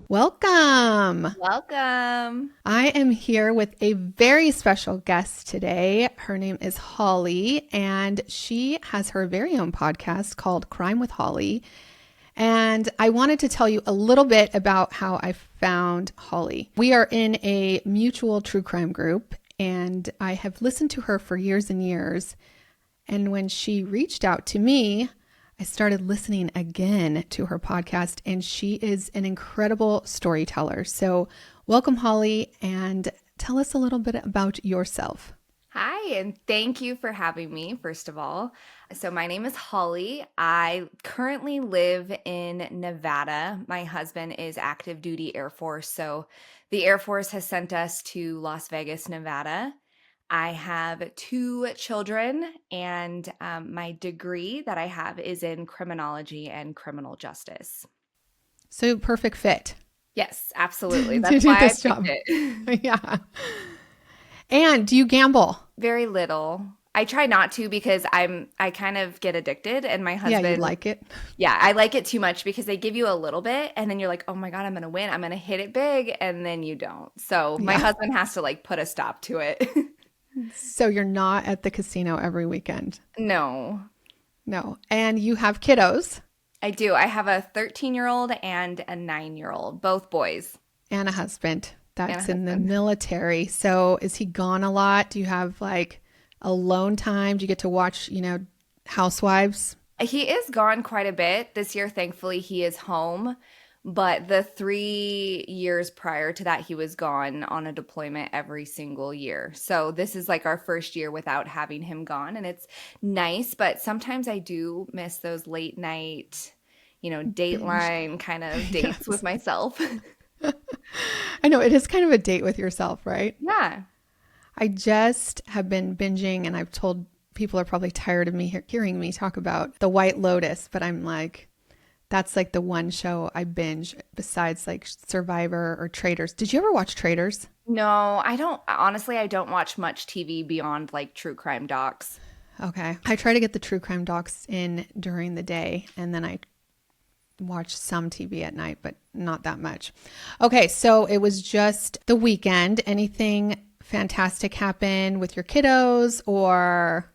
Welcome. Welcome. I am here with a very special guest today. Her name is Holly, and she has her very own podcast called Crime with Holly. And I wanted to tell you a little bit about how I found Holly. We are in a mutual true crime group, and I have listened to her for years and years. And when she reached out to me, I started listening again to her podcast, and she is an incredible storyteller. So welcome, Holly, and tell us a little bit about yourself. Hi, and thank you for having me, first of all. So my name is Holly. I currently live in Nevada. My husband is active duty Air Force, so the Air Force has sent us to Las Vegas, Nevada. I have 2 children, and my degree that I have is in criminology and criminal justice. So perfect fit. Yes, absolutely. To That's do why I this job. picked it. Yeah. And do you gamble? Very little. I try not to because I kind of get addicted, and my husband. Yeah, you like it? Yeah, I like it too much because they give you a little bit and then you're like, oh my God, I'm going to win. I'm going to hit it big. And then you don't. So my husband has to put a stop to it. So you're not at the casino every weekend? No. No. And you have kiddos? I do. I have a 13-year-old and a 9-year-old, both boys. And a husband that's in the military. So is he gone a lot? Do you have alone time? Do you get to watch, Housewives? He is gone quite a bit. This year, thankfully, he is home. But the 3 years prior to that, he was gone on a deployment every single year. So this is our first year without having him gone. And it's nice, but sometimes I do miss those late night, Dateline kind of dates with myself. I know, it is kind of a date with yourself, right? Yeah. I just have been binging, and I've told people are probably tired of me hearing me talk about The White Lotus, but I'm like, that's the one show I binge besides Survivor or Traitors. Did you ever watch Traitors? No, I don't. Honestly, I don't watch much TV beyond true crime docs. Okay. I try to get the true crime docs in during the day, and then I watch some TV at night, but not that much. Okay. So it was just the weekend. Anything fantastic happen with your kiddos or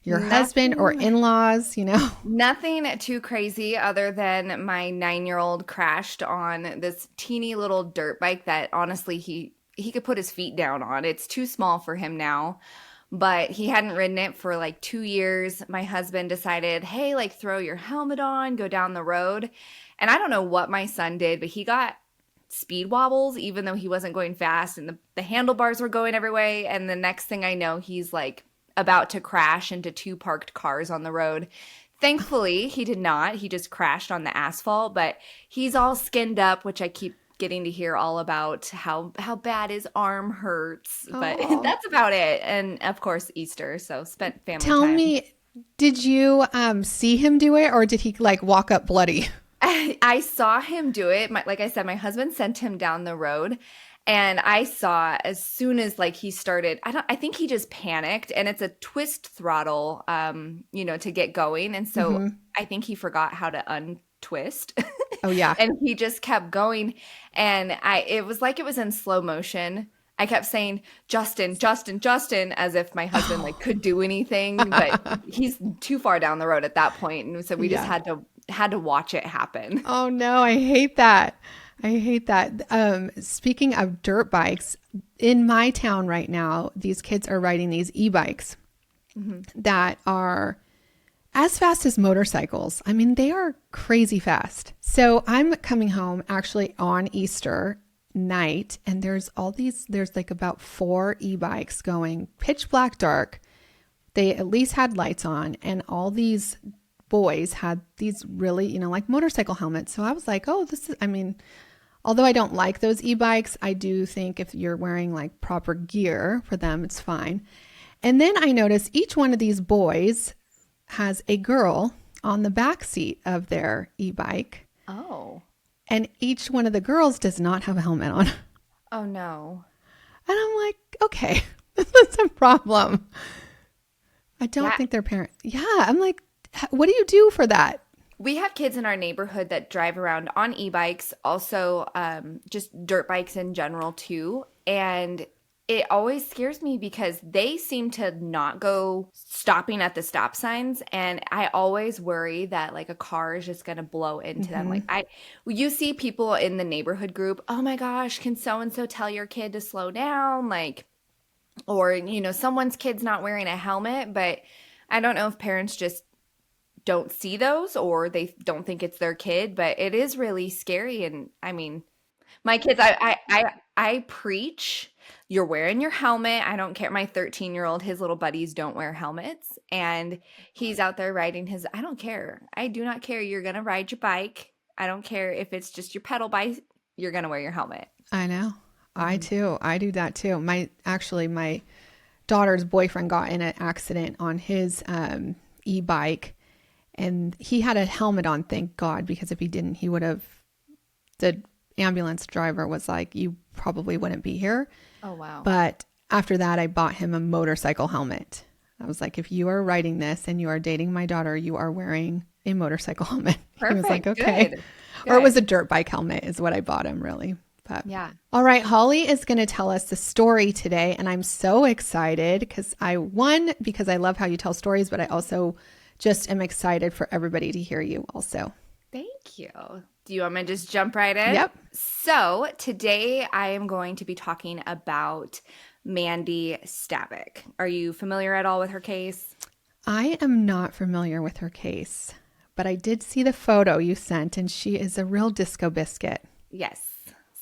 your husband or in-laws, Nothing too crazy other than my 9-year-old crashed on this teeny little dirt bike that honestly he could put his feet down on. It's too small for him now, but he hadn't ridden it for 2 years. My husband decided, hey, throw your helmet on, go down the road. And I don't know what my son did, but he got speed wobbles even though he wasn't going fast, and the handlebars were going every way. And the next thing I know, he's about to crash into 2 parked cars on the road. Thankfully, he did not. He just crashed on the asphalt, but he's all skinned up, which I keep getting to hear all about how bad his arm hurts. But that's about it. And of course, Easter, so spent family time. Tell me, did you see him do it, or did he walk up bloody? I saw him do it. Like I said, my husband sent him down the road. And I saw as soon as he started, I think he just panicked, and it's a twist throttle, to get going. And so I think he forgot how to untwist. Oh yeah. And he just kept going. And it was it was in slow motion. I kept saying, Justin, Justin, Justin, as if my husband could do anything, but he's too far down the road at that point. And so we just had to watch it happen. Oh no, I hate that. I hate that. Speaking of dirt bikes, in my town right now, these kids are riding these e-bikes that are as fast as motorcycles. I mean, they are crazy fast. So I'm coming home actually on Easter night, and there's about 4 e-bikes going pitch black dark. They at least had lights on, and all these boys had these really, motorcycle helmets. So I was like, oh, although I don't like those e-bikes, I do think if you're wearing proper gear for them, it's fine. And then I noticed each one of these boys has a girl on the back seat of their e-bike. Oh. And each one of the girls does not have a helmet on. Oh, no. And I'm like, okay, this is a problem. I don't think their parents. Yeah. I'm like, what do you do for that? We have kids in our neighborhood that drive around on e-bikes, also just dirt bikes in general too. And it always scares me because they seem to not go stopping at the stop signs. And I always worry that like a car is just going to blow into them. Like you see people in the neighborhood group, oh my gosh, can so-and-so tell your kid to slow down? Like, or, someone's kid's not wearing a helmet, but I don't know if parents just don't see those or they don't think it's their kid, but it is really scary. And I mean, my kids, I preach, you're wearing your helmet. I don't care. My 13-year-old, his little buddies don't wear helmets, and he's out there riding his, I don't care. I do not care. You're going to ride your bike. I don't care if it's just your pedal bike. You're going to wear your helmet. I know. I do that too. My daughter's boyfriend got in an accident on his e-bike, and he had a helmet on, thank God, because if he didn't, he would have, the ambulance driver was like, you probably wouldn't be here. Oh, wow. But after that, I bought him a motorcycle helmet. I was like, if you are riding this and you are dating my daughter, you are wearing a motorcycle helmet. Perfect. He was like, okay. Good. Or it was a dirt bike helmet is what I bought him, really. But yeah. All right. Holly is going to tell us the story today. And I'm so excited because I love how you tell stories, but I also just am excited for everybody to hear you also. Thank you. Do you want me to just jump right in? Yep. So today I am going to be talking about Mandy Stavik. Are you familiar at all with her case? I am not familiar with her case, but I did see the photo you sent, and she is a real disco biscuit. Yes.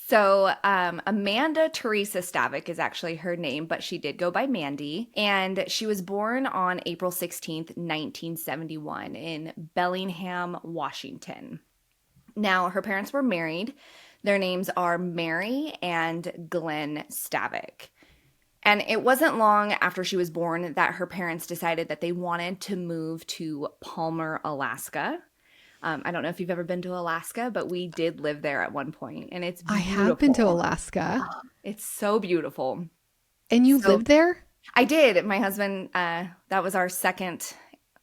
So Amanda Teresa Stavik is actually her name, but she did go by Mandy. And she was born on April 16th, 1971 in Bellingham, Washington. Now, her parents were married. Their names are Mary and Glenn Stavik. And it wasn't long after she was born that her parents decided that they wanted to move to Palmer, Alaska. I don't know if you've ever been to Alaska, but we did live there at one point, and it's beautiful. I have been to Alaska. It's so beautiful. And you lived there? I did. My husband, that was our second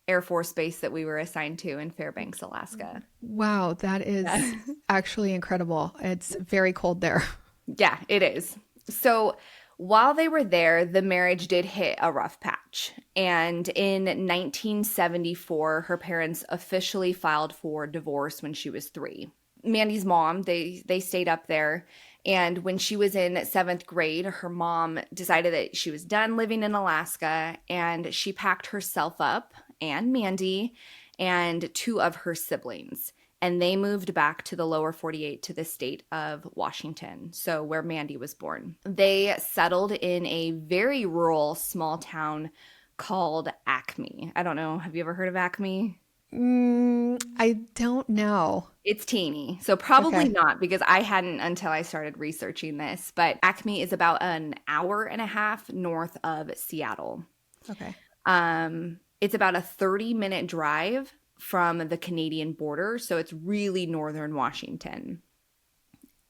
Air Force base that we were assigned to in Fairbanks, Alaska. Wow, that is actually incredible. It's very cold there. Yeah, it is. So while they were there, the marriage did hit a rough patch. And in 1974, her parents officially filed for divorce when she was 3. Mandy's mom, they stayed up there. And when she was in 7th grade, her mom decided that she was done living in Alaska, and she packed herself up and Mandy and 2 of her siblings. And they moved back to the lower 48 to the state of Washington, so where Mandy was born. They settled in a very rural small town called Acme. I don't know. Have you ever heard of Acme? I don't know. It's teeny, so probably not, because I hadn't until I started researching this. But Acme is about an hour and a half north of Seattle. Okay. It's about a 30-minute drive from the Canadian border, so it's really northern Washington.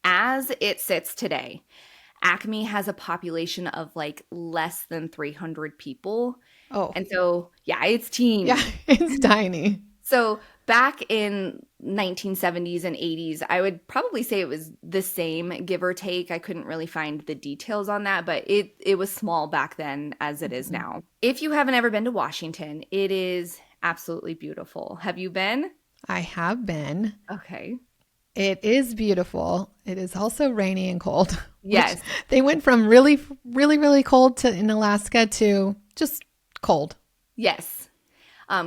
As it sits today, Acme has a population of like less than 300 people. Oh. And so, yeah, it's teeny. Yeah, it's tiny. So back in 1970s and 80s, I would probably say it was the same, give or take. I couldn't really find the details on that, but it was small back then as it is now. If you haven't ever been to Washington, it is absolutely beautiful. Have you been? I have been. Okay. It is beautiful. It is also rainy and cold. Yes. They went from really, really, really cold in Alaska to just cold. Yes.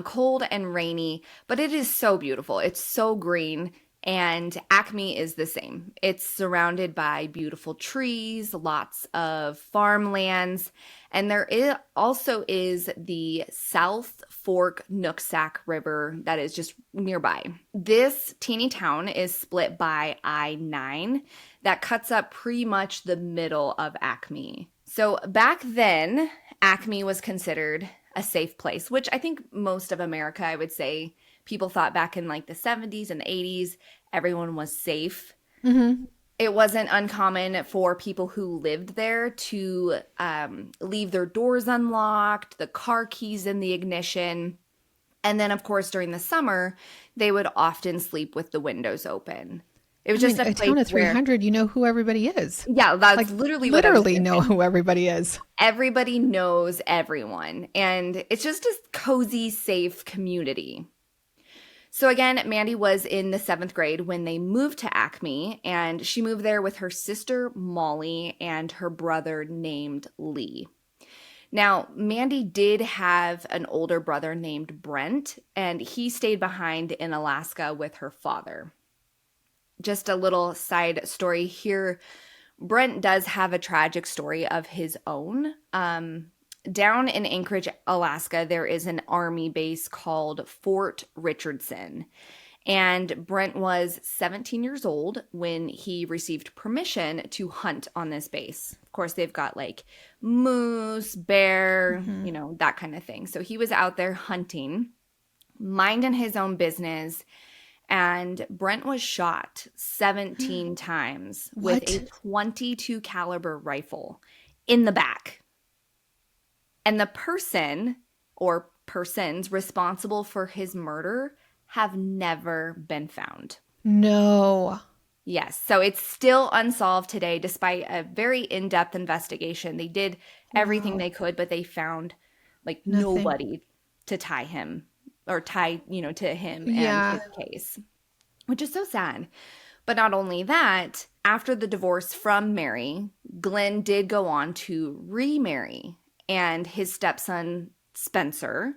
Cold and rainy, but it is so beautiful. It's so green, and Acme is the same. It's surrounded by beautiful trees, lots of farmlands, and there also is the South Fork Nooksack River that is just nearby. This teeny town is split by I-9 that cuts up pretty much the middle of Acme. So back then, Acme was considered a safe place, which I think most of America, I would say, people thought back in like the 70s and the 80s, everyone was safe. Mm-hmm. It wasn't uncommon for people who lived there to leave their doors unlocked, the car keys in the ignition. And then, of course, during the summer, they would often sleep with the windows open. It was just a a place town of where, 300, you know who everybody is. yeah, that's Like literally what I was literally going to know say. who everybody is. Everybody knows everyone, and it's just a cozy, safe community. So again, Mandy was in the 7th grade when they moved to Acme, and she moved there with her sister Molly and her brother named Lee. Now, Mandy did have an older brother named Brent, and he stayed behind in Alaska with her father. Just a little side story here. Brent does have a tragic story of his own. Down in Anchorage, Alaska, there is an army base called Fort Richardson. And Brent was 17 years old when he received permission to hunt on this base. Of course, they've got like moose, bear, that kind of thing. So he was out there hunting, minding his own business, and Brent was shot 17 times with a .22 caliber rifle in the back. And the person or persons responsible for his murder have never been found. No. Yes. So it's still unsolved today, despite a very in-depth investigation. They did everything they could, but they found like nobody to tie him or tie, to him and his case, which is so sad. But not only that, after the divorce from Mary, Glenn did go on to remarry, and his stepson, Spencer,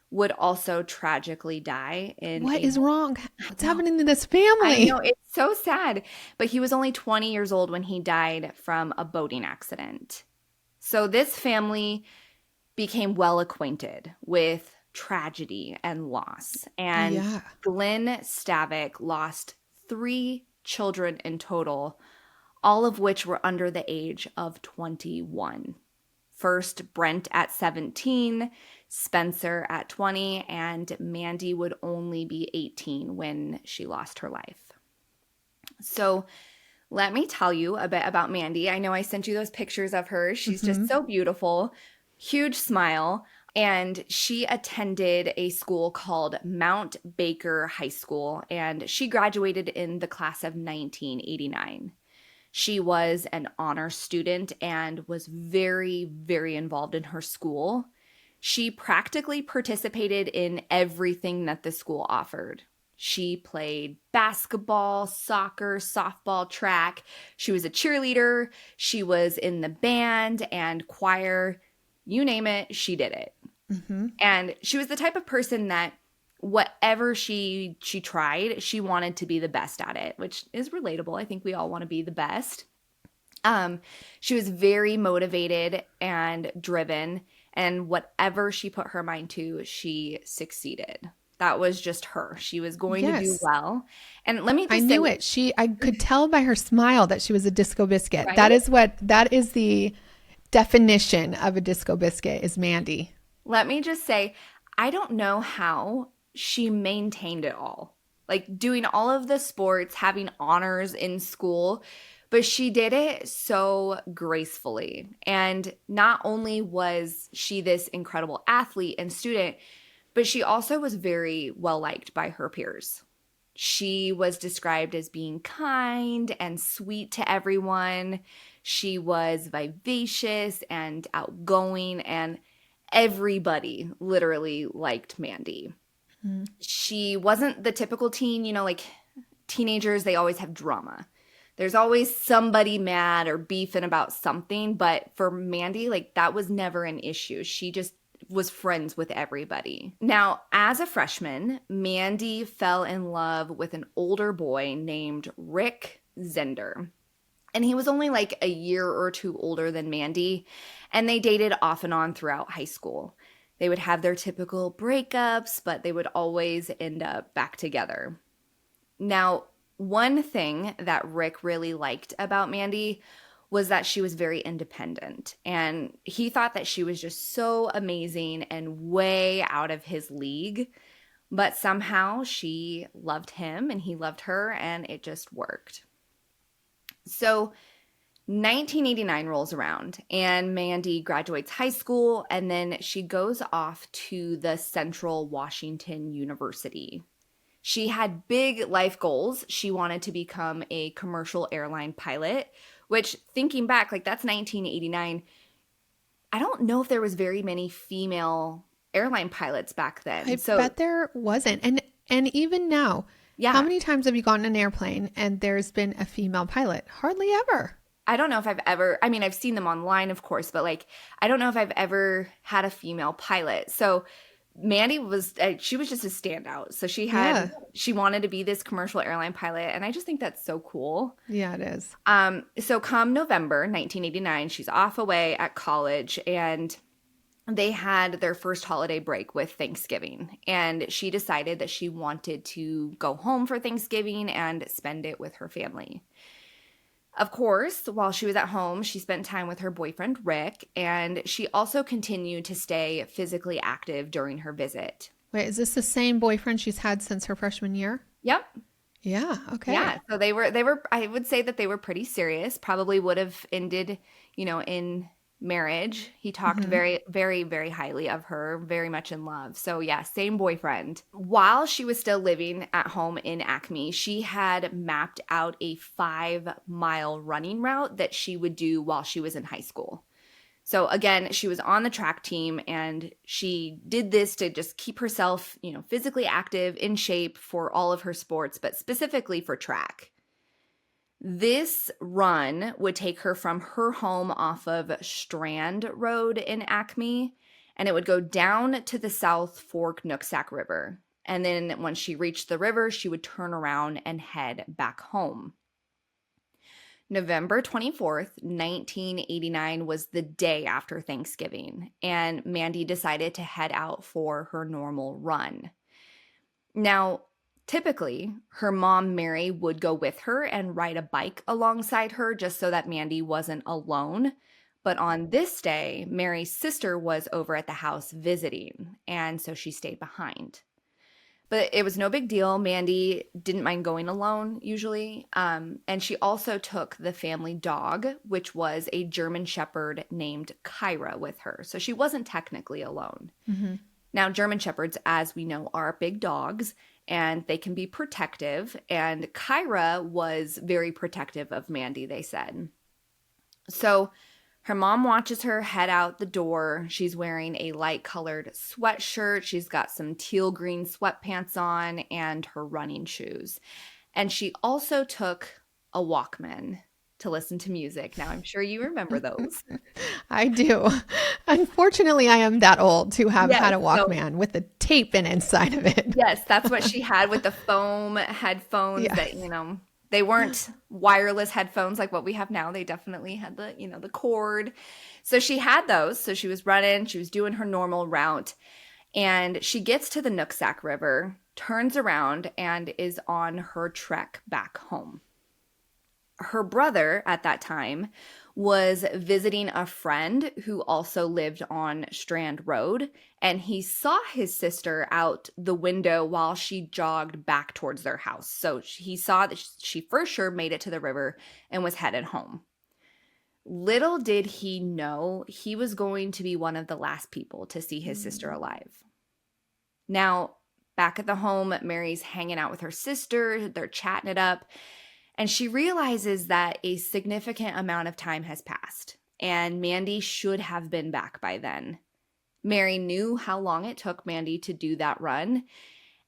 would also tragically die in What is wrong? What's happening to this family? I know, it's so sad. But he was only 20 years old when he died from a boating accident. So this family became well acquainted with tragedy and loss. And Glenn Stavik lost 3 children in total, all of which were under the age of 21. First, Brent at 17, Spencer at 20, and Mandy would only be 18 when she lost her life. So let me tell you a bit about Mandy. I know I sent you those pictures of her. She's just so beautiful, huge smile, and she attended a school called Mount Baker High School, and she graduated in the class of 1989. She was an honor student and was very, very involved in her school. She practically participated in everything that the school offered. She played basketball, soccer, softball, track. She was a cheerleader. She was in the band and choir. You name it, she did it. And she was the type of person that whatever she tried, she wanted to be the best at it, which is relatable. I think we all want to be the best. She was very motivated and driven, and whatever she put her mind to, she succeeded. That was just her. She was going to do well. And let me just say, knew it. I could tell by her smile that she was a disco biscuit. Right? That is the definition of a disco biscuit, is Mandy. Let me just say, I don't know how she maintained it all. Like doing all of the sports, having honors in school, but she did it so gracefully. And not only was she this incredible athlete and student, but she also was very well liked by her peers. She was described as being kind and sweet to everyone. She was vivacious and outgoing, and everybody literally liked Mandy. She wasn't the typical teen, like teenagers, they always have drama. There's always somebody mad or beefing about something, but for Mandy, that was never an issue. She just was friends with everybody. Now, as a freshman, Mandy fell in love with an older boy named Rick Zender. And he was only a year or 2 older than Mandy, and they dated off and on throughout high school. They would have their typical breakups, but they would always end up back together. Now, one thing that Rick really liked about Mandy was that she was very independent, and he thought that she was just so amazing and way out of his league, but somehow she loved him and he loved her, and it just worked. So 1989 rolls around and Mandy graduates high school, and then she goes off to the Central Washington University. She had big life goals. She wanted to become a commercial airline pilot, which, thinking back, like, that's 1989. I don't know if there was very many female airline pilots back then. I bet there wasn't. And even now, yeah. How many times have you gotten an airplane and there's been a female pilot? Hardly ever. I don't know if I've ever, I mean, I've seen them online, of course, but like, I don't know if I've ever had a female pilot. So Mandy she was just a standout. So she wanted to be this commercial airline pilot. And I just think that's so cool. Yeah, it is. So come November 1989, she's off away at college, and they had their first holiday break with Thanksgiving. And she decided that she wanted to go home for Thanksgiving and spend it with her family. Of course, while she was at home, she spent time with her boyfriend, Rick, and she also continued to stay physically active during her visit. Wait, is this the same boyfriend she's had since her freshman year? Yep. Yeah, okay. Yeah, so they were I would say that they were pretty serious, probably would have ended, in marriage. He talked very, very, very highly of her, very much in love. So yeah, same boyfriend. While she was still living at home in Acme, she had mapped out a 5-mile running route that she would do while she was in high school. So again, she was on the track team, and she did this to just keep herself, physically active, in shape for all of her sports, but specifically for track. This run would take her from her home off of Strand Road in Acme, and it would go down to the South Fork Nooksack River. And then once she reached the river, she would turn around and head back home. November 24th, 1989 was the day after Thanksgiving, and Mandy decided to head out for her normal run. Now, typically, her mom, Mary, would go with her and ride a bike alongside her just so that Mandy wasn't alone. But on this day, Mary's sister was over at the house visiting, and so she stayed behind. But it was no big deal. Mandy didn't mind going alone, usually. And she also took the family dog, which was a German Shepherd named Kyra, with her. So she wasn't technically alone. Mm-hmm. Now, German Shepherds, as we know, are big dogs, and they can be protective. And Kyra was very protective of Mandy, they said. So her mom watches her head out the door. She's wearing a light-colored sweatshirt. She's got some teal green sweatpants on and her running shoes. And she also took a Walkman to listen to music. Now, I'm sure you remember those. I do. Unfortunately, I am that old to have had a Walkman with the tape inside of it. Yes, that's what she had with the foam headphones that, they weren't wireless headphones like what we have now. They definitely had the cord. So she had those. So she was running. She was doing her normal route. And she gets to the Nooksack River, turns around, and is on her trek back home. Her brother at that time was visiting a friend who also lived on Strand Road, and he saw his sister out the window while she jogged back towards their house. So he saw that she for sure made it to the river and was headed home. Little did he know he was going to be one of the last people to see his sister alive. Now, back at the home, Mary's hanging out with her sister. They're chatting it up. And she realizes that a significant amount of time has passed, and Mandy should have been back by then. Mary knew how long it took Mandy to do that run,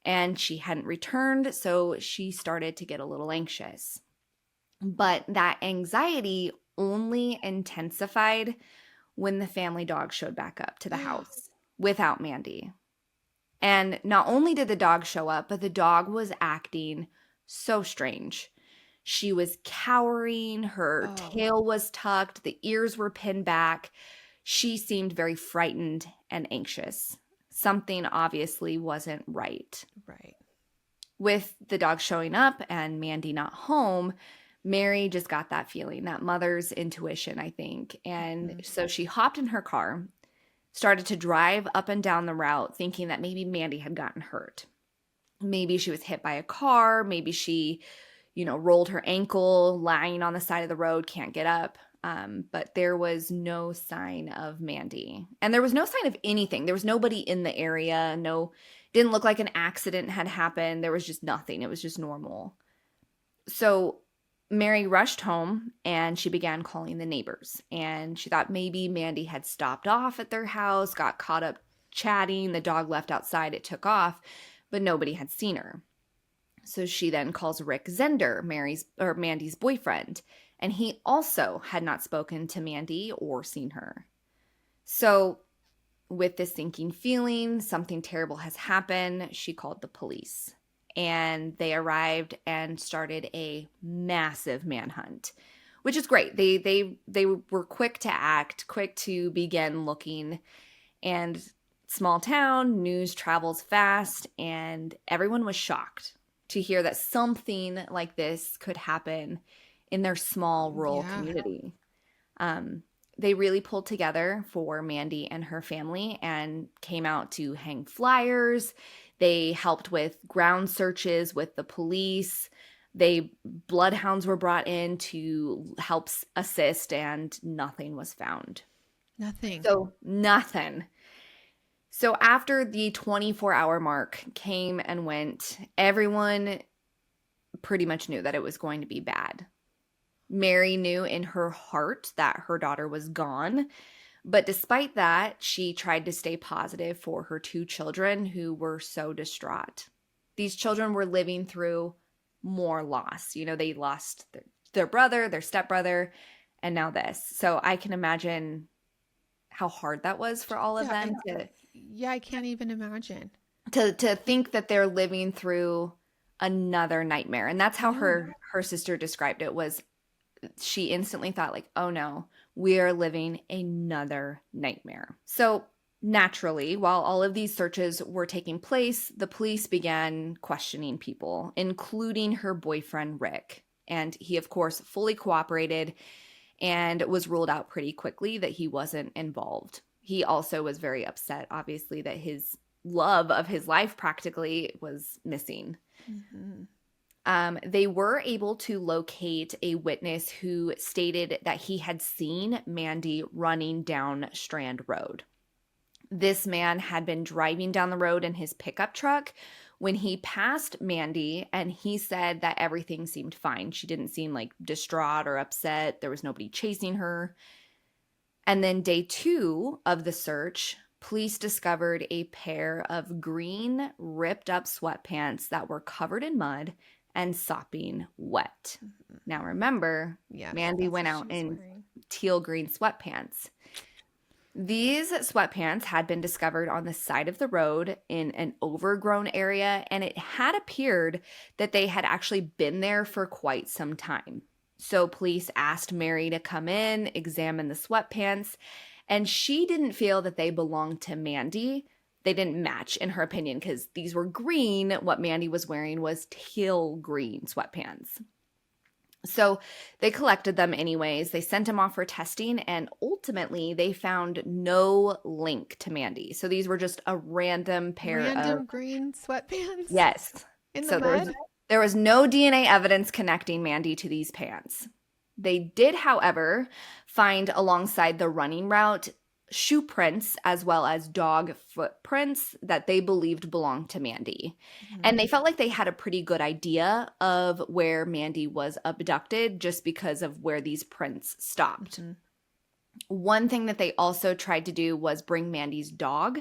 and she hadn't returned, so she started to get a little anxious. But that anxiety only intensified when the family dog showed back up to the house without Mandy. And not only did the dog show up, but the dog was acting so strange. She was cowering, her tail was tucked, the ears were pinned back. She seemed very frightened and anxious. Something obviously wasn't right. Right. With the dog showing up and Mandy not home, Mary just got that feeling, that mother's intuition, I think. And so she hopped in her car, started to drive up and down the route, thinking that maybe Mandy had gotten hurt. Maybe she was hit by a car. Maybe she rolled her ankle, lying on the side of the road, can't get up. but there was no sign of Mandy. And there was no sign of anything. There was nobody in the area. Didn't look like an accident had happened. There was just nothing. It was just normal. So Mary rushed home and she began calling the neighbors. And she thought maybe Mandy had stopped off at their house, got caught up chatting. The dog left outside. It took off, but nobody had seen her. So she then calls Rick Zender, Mandy's boyfriend, and he also had not spoken to Mandy or seen her. So with this sinking feeling, something terrible has happened, she called the police. And they arrived and started a massive manhunt, which is great. They were quick to act, quick to begin looking. And small town, news travels fast, and everyone was shocked to hear that something like this could happen in their small rural community. They really pulled together for Mandy and her family and came out to hang flyers. They helped with ground searches with the police. Bloodhounds were brought in to help assist, and nothing was found. Nothing. Nothing. So after the 24-hour mark came and went, everyone pretty much knew that it was going to be bad. Mary knew in her heart that her daughter was gone, but despite that, she tried to stay positive for her two children who were so distraught. These children were living through more loss. They lost their brother, their stepbrother, and now this. So I can imagine how hard that was for all of them I can't even imagine. To think that they're living through another nightmare. And that's how her sister described it. Was she instantly thought like, oh no, we are living another nightmare. So naturally, while all of these searches were taking place, the police began questioning people, including her boyfriend, Rick. And he, of course, fully cooperated and was ruled out pretty quickly that he wasn't involved. He also was very upset, obviously, that his love of his life practically was missing. Mm-hmm. They were able to locate a witness who stated that he had seen Mandy running down Strand Road. This man had been driving down the road in his pickup truck when he passed Mandy, and he said that everything seemed fine. She didn't seem like distraught or upset. There was nobody chasing her. And then day 2 of the search, police discovered a pair of green, ripped up sweatpants that were covered in mud and sopping wet. Mm-hmm. Now remember, Mandy went out in teal green sweatpants. These sweatpants had been discovered on the side of the road in an overgrown area, and it had appeared that they had actually been there for quite some time. So police asked Mary to come in, examine the sweatpants, and she didn't feel that they belonged to Mandy. They didn't match, in her opinion, because these were green. What Mandy was wearing was teal green sweatpants. So they collected them anyways. They sent them off for testing, and ultimately they found no link to Mandy. So these were just a random pair of green sweatpants? Yes. In the mud? There was no DNA evidence connecting Mandy to these pants. They did, however, find alongside the running route shoe prints as well as dog footprints that they believed belonged to Mandy. Mm-hmm. And they felt like they had a pretty good idea of where Mandy was abducted just because of where these prints stopped. Mm-hmm. One thing that they also tried to do was bring Mandy's dog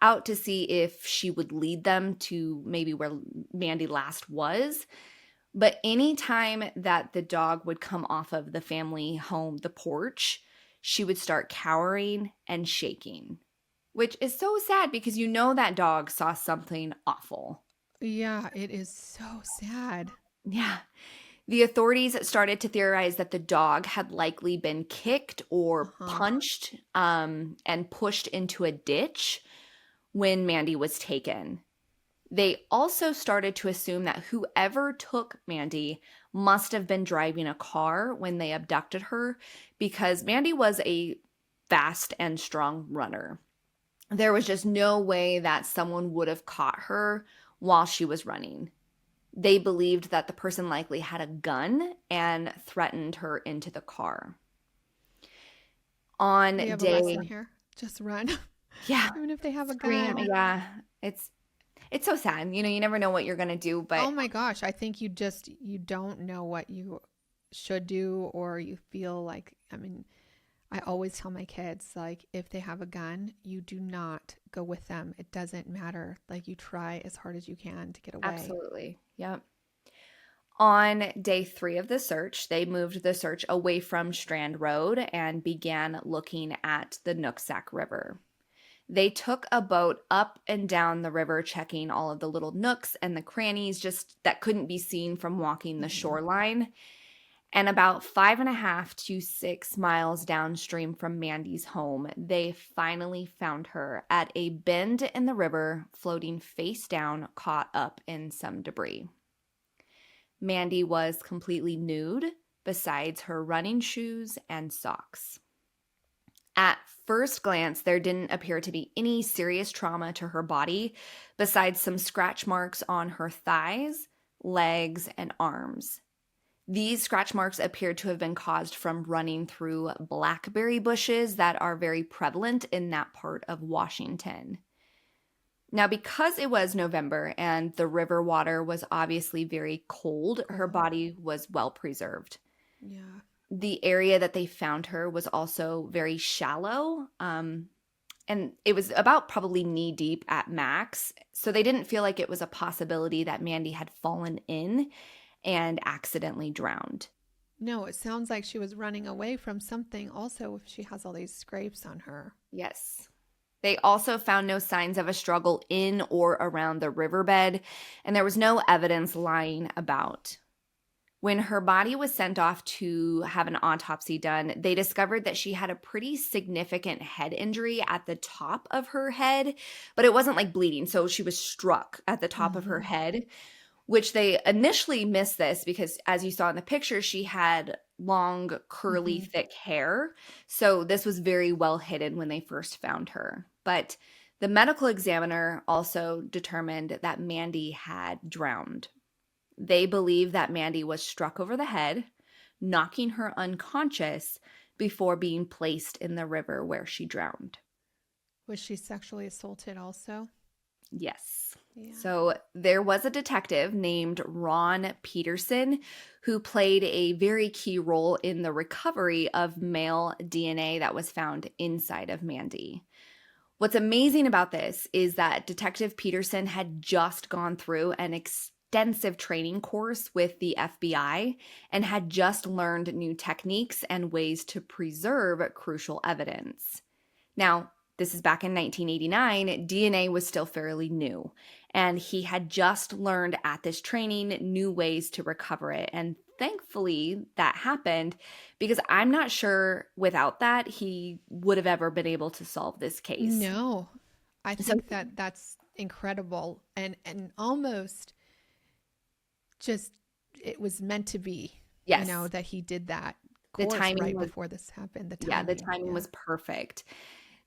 out to see if she would lead them to maybe where Mandy last was. But anytime that the dog would come off of the family home, the porch, she would start cowering and shaking, which is so sad because that dog saw something awful. Yeah, it is so sad. Yeah. The authorities started to theorize that the dog had likely been kicked or punched and pushed into a ditch when Mandy was taken. They also started to assume that whoever took Mandy must have been driving a car when they abducted her because Mandy was a fast and strong runner. There was just no way that someone would have caught her while she was running. They believed that the person likely had a gun and threatened her into the car. On We have a day, lesson here. Just run. yeah, Even if they have a scream. gun. Yeah, it's so sad. You never know what you're gonna do, but Oh my gosh, I think you don't know what you should do, or you feel like, I mean, I always tell my kids, like, if they have a gun, you do not go with them. It doesn't matter. Like, you try as hard as you can to get away. absolutely. Yep. On day 3 of the search, they moved the search away from Strand Road and began looking at the Nooksack River. They took a boat up and down the river, checking all of the little nooks and the crannies just that couldn't be seen from walking the Mhm. shoreline. And about 5.5 to 6 miles downstream from Mandy's home, they finally found her at a bend in the river, floating face down, caught up in some debris. Mandy was completely nude, besides her running shoes and socks. At first glance, there didn't appear to be any serious trauma to her body, besides some scratch marks on her thighs, legs, and arms. These scratch marks appeared to have been caused from running through blackberry bushes that are very prevalent in that part of Washington. Now, because it was November and the river water was obviously very cold, her Cold. body was well preserved. Yeah. The area that they found her was also very shallow, and it was about probably knee deep at max. So they didn't feel like it was a possibility that Mandy had fallen in and accidentally drowned. No, it sounds like she was running away from something also if she has all these scrapes on her. Yes. They also found no signs of a struggle in or around the riverbed, and there was no evidence lying about. When her body was sent off to have an autopsy done, they discovered that she had a pretty significant head injury at the top of her head, but it wasn't like bleeding. So she was struck at the top of her Hmm. head, which they initially missed this because, as you saw in the picture, she had long, curly, Hmm. thick hair. So this was very well hidden when they first found her. But the medical examiner also determined that Mandy had drowned. They believe that Mandy was struck over the head, knocking her unconscious before being placed in the river where she drowned. Was she sexually assaulted also? Yes. Yeah. So there was a detective named Ron Peterson who played a very key role in the recovery of male DNA that was found inside of Mandy. What's amazing about this is that Detective Peterson had just gone through an extensive training course with the FBI and had just learned new techniques and ways to preserve crucial evidence. Now, this is back in 1989, DNA was still fairly new, and he had just learned at this training new ways to recover it. And thankfully, that happened because I'm not sure without that he would have ever been able to solve this case. No, I So, think that that's incredible, and almost just it was meant to be, yes, that he did that the course timing right was, before this happened. The yeah, the timing. timing Yeah. was perfect.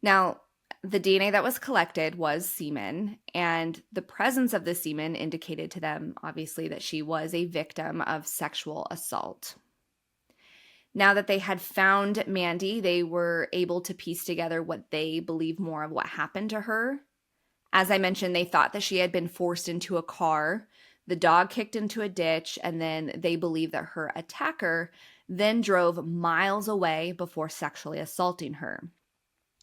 Now, the DNA that was collected was semen, and the presence of the semen indicated to them, obviously, that she was a victim of sexual assault. Now that they had found Mandy, they were able to piece together what they believe more of what happened to her. As I mentioned, they thought that she had been forced into a car, the dog kicked into a ditch, and then they believe that her attacker then drove miles away before sexually assaulting her.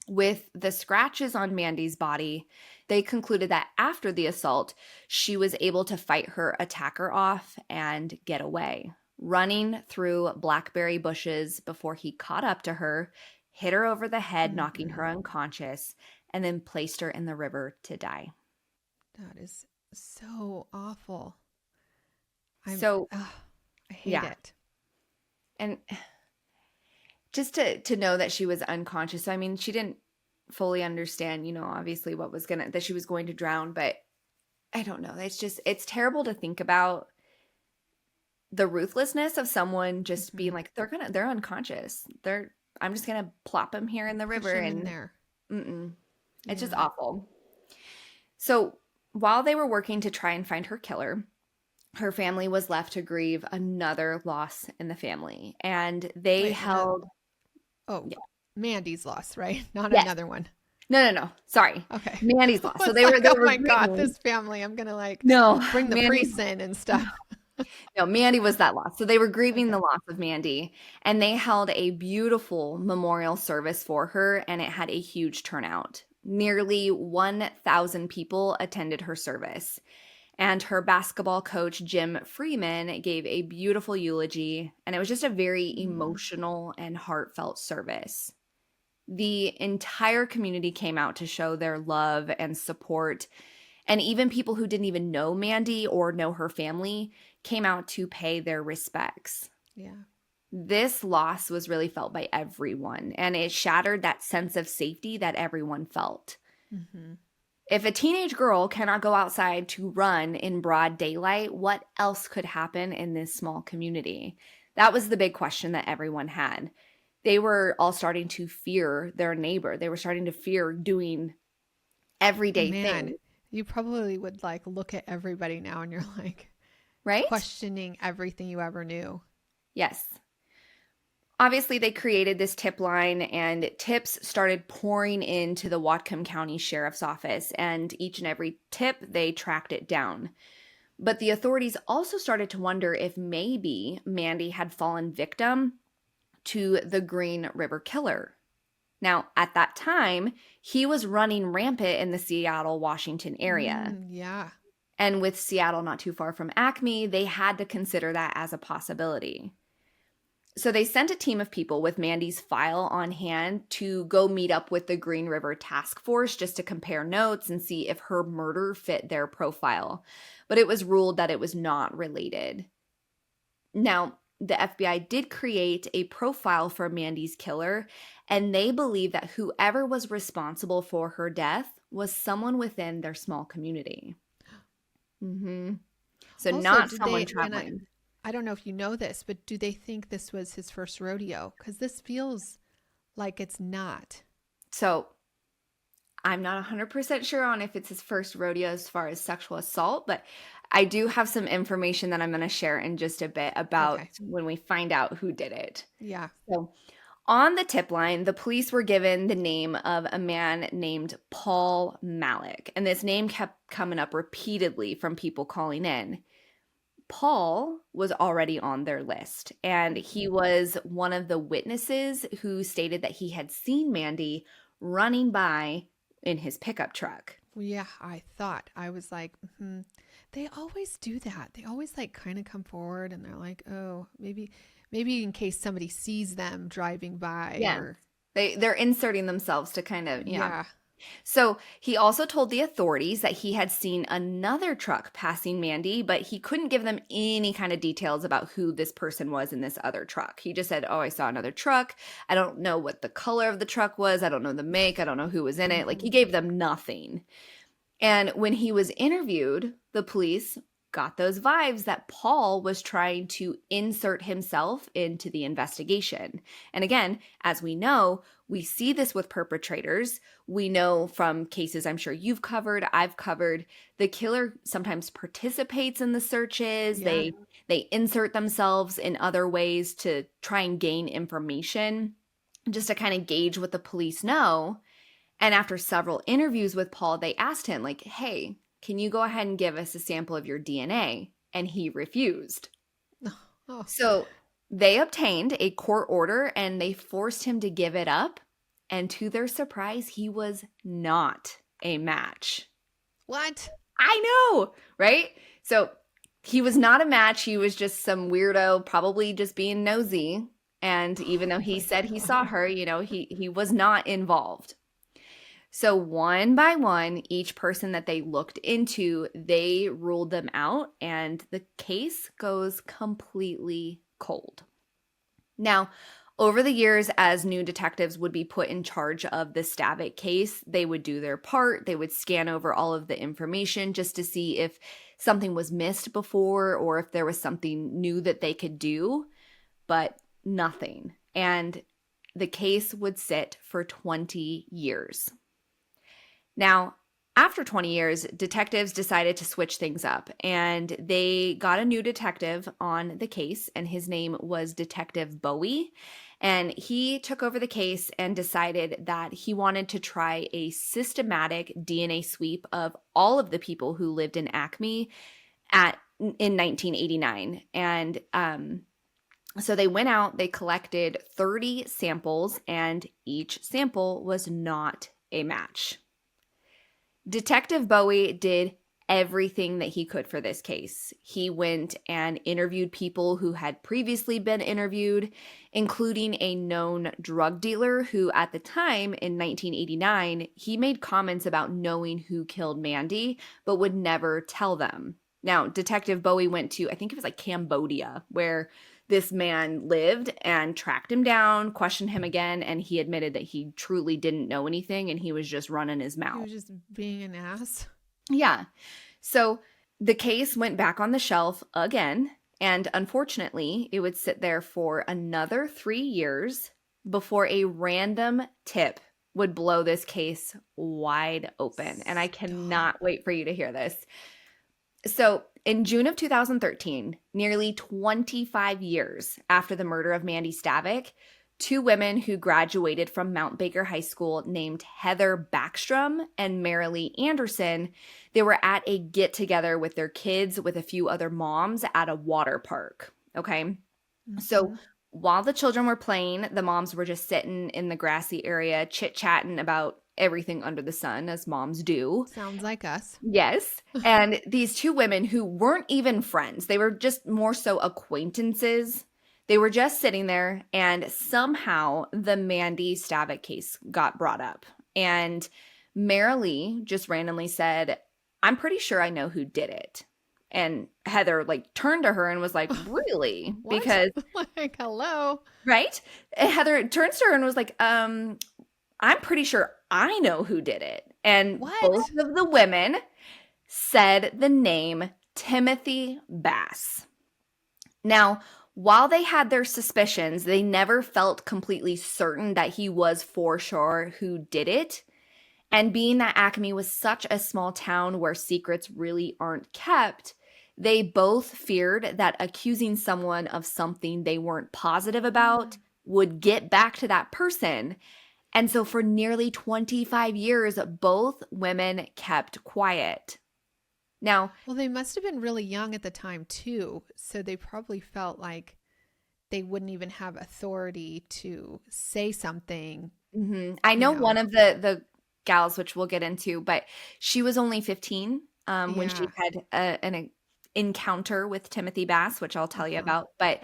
With the scratches on Mandy's body, they concluded that after the assault, she was able to fight her attacker off and get away, running through blackberry bushes before he caught up to her, hit her over the head, knocking her Mm-mm. unconscious, and then placed her in the river to die. That is so awful. I'm, So, ugh, I hate yeah. it. And just to know that she was unconscious. So, I mean, she didn't fully understand, obviously that she was going to drown, but I don't know. It's terrible to think about the ruthlessness of someone just being Hmm. like, they're unconscious. I'm just going to plop them here in the Push river him in and there. mm-mm. It's just Yeah. awful. So while they were working to try and find her killer, her family was left to grieve another loss in the family. And they Wait, held, oh, yeah, Mandy's loss, right? Not Yes. another one. No. Sorry. Okay. Mandy's loss. So They were oh my God, this family. I'm going to No, bring the Mandy. priests in and stuff. No, Mandy was that loss. So they were grieving Okay. the loss of Mandy, and they held a beautiful memorial service for her, and it had a huge turnout. Nearly 1,000 people attended her service. And her basketball coach, Jim Freeman, gave a beautiful eulogy, and it was just a very emotional and heartfelt service. The entire community came out to show their love and support. And even people who didn't even know Mandy or know her family came out to pay their respects. Yeah. This loss was really felt by everyone, and it shattered that sense of safety that everyone felt. Mm-hmm. If a teenage girl cannot go outside to run in broad daylight, what else could happen in this small community? That was the big question that everyone had. They were all starting to fear their neighbor. They were starting to fear doing everyday things. You probably would look at everybody now and you're Right? questioning everything you ever knew. Yes. Obviously, they created this tip line, and tips started pouring into the Whatcom County Sheriff's Office, and each and every tip, they tracked it down. But the authorities also started to wonder if maybe Mandy had fallen victim to the Green River Killer. Now, at that time, he was running rampant in the Seattle, Washington area. Yeah. And with Seattle not too far from Acme, they had to consider that as a possibility. So they sent a team of people with Mandy's file on hand to go meet up with the Green River Task Force just to compare notes and see if her murder fit their profile. But it was ruled that it was not related. Now, the FBI did create a profile for Mandy's killer, and they believe that whoever was responsible for her death was someone within their small community. Mm-hmm. So Also, not someone traveling. I don't know if you know this, but do they think this was his first rodeo? Because this feels like it's not. So I'm not 100% sure on if it's his first rodeo as far as sexual assault, but I do have some information that I'm going to share in just a bit about when we find out who did it. Yeah. So on the tip line, the police were given the name of a man named Paul Malik, and this name kept coming up repeatedly from people calling in. Paul was already on their list, and he was one of the witnesses who stated that he had seen Mandy running by in his pickup truck. Yeah, I thought. I was like, they always do that. They always kind of come forward and they're like, oh, maybe in case somebody sees them driving by. Yeah. Or... They're inserting themselves to kind of, Yeah. So he also told the authorities that he had seen another truck passing Mandy, but he couldn't give them any kind of details about who this person was in this other truck. He just said, oh, I saw another truck. I don't know what the color of the truck was. I don't know the make. I don't know who was in it. He gave them nothing. And when he was interviewed, the police got those vibes that Paul was trying to insert himself into the investigation. And again, as we know, we see this with perpetrators. We know from cases I'm sure you've covered, I've covered, the killer sometimes participates in the searches. Yeah. They insert themselves in other ways to try and gain information, just to kind of gauge what the police know. And after several interviews with Paul, they asked him, hey, can you go ahead and give us a sample of your DNA? And he refused. Oh. So they obtained a court order and they forced him to give it up. And to their surprise, he was not a match. What? I know, right? So he was not a match. He was just some weirdo, probably just being nosy. And even though he said he saw her, he was not involved. So one by one, each person that they looked into, they ruled them out, and the case goes completely cold. Now, over the years, as new detectives would be put in charge of the Stavik case, they would do their part. They would scan over all of the information just to see if something was missed before or if there was something new that they could do, but nothing. And the case would sit for 20 years. Now, After 20 years, detectives decided to switch things up, and they got a new detective on the case, and his name was Detective Bowie. And he took over the case and decided that he wanted to try a systematic DNA sweep of all of the people who lived in Acme in 1989. And so they went out, they collected 30 samples, and each sample was not a match. Detective Bowie did everything that he could for this case. He went and interviewed people who had previously been interviewed, including a known drug dealer who at the time in 1989, he made comments about knowing who killed Mandy, but would never tell them. Now, Detective Bowie went to, I think it was like Cambodia, where this man lived, and tracked him down, questioned him again, and he admitted that he truly didn't know anything and he was just running his mouth. He was just being an ass. Yeah. So the case went back on the shelf again, and unfortunately, it would sit there for another 3 years before a random tip would blow this case wide open. And I cannot wait for you to hear this. So in June of 2013, nearly 25 years after the murder of Mandy Stavik, 2 women who graduated from Mount Baker High School named Heather Backstrom and Marilee Anderson, they were at a get-together with their kids with a few other moms at a water park, okay? Mm-hmm. So while the children were playing, the moms were just sitting in the grassy area chit-chatting about everything under the sun, as moms do. Sounds like us. Yes. And these 2 women who weren't even friends, they were just more so acquaintances. They were just sitting there, and somehow the Mandy Stavik case got brought up. And Marilee just randomly said, "I'm pretty sure I know who did it." And Heather turned to her and was like, "Really?" Because hello. Right? And Heather turns to her and was like, I'm pretty sure I know who did it." And both of the women said the name Timothy Bass. Now, while they had their suspicions, they never felt completely certain that he was for sure who did it. And being that Acme was such a small town where secrets really aren't kept, they both feared that accusing someone of something they weren't positive about would get back to that person. And so for nearly 25 years, both women kept quiet. Now, well, they must have been really young at the time too, so they probably felt like they wouldn't even have authority to say something. Mm-hmm. I know one of the gals, which we'll get into, but she was only 15 when she had an encounter with Timothy Bass, which I'll tell you about. But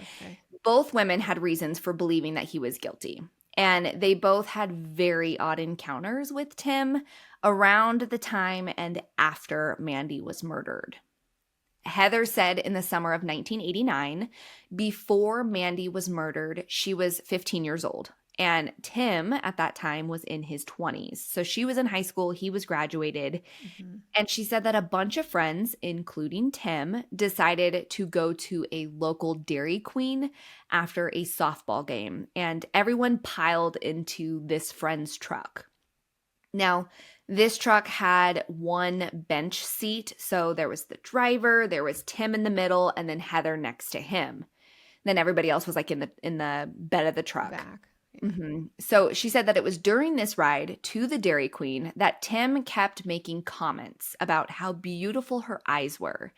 both women had reasons for believing that he was guilty. And they both had very odd encounters with Tim around the time and after Mandy was murdered. Heather said in the summer of 1989, before Mandy was murdered, she was 15 years old. And Tim at that time was in his 20s. So she was in high school, he was graduated. Mm-hmm. And she said that a bunch of friends, including Tim, decided to go to a local Dairy Queen after a softball game. And everyone piled into this friend's truck. Now, this truck had one bench seat. So there was the driver, there was Tim in the middle, and then Heather next to him. Then everybody else was in the bed of the truck. Back. Mm-hmm. So she said that it was during this ride to the Dairy Queen that Tim kept making comments about how beautiful her eyes were.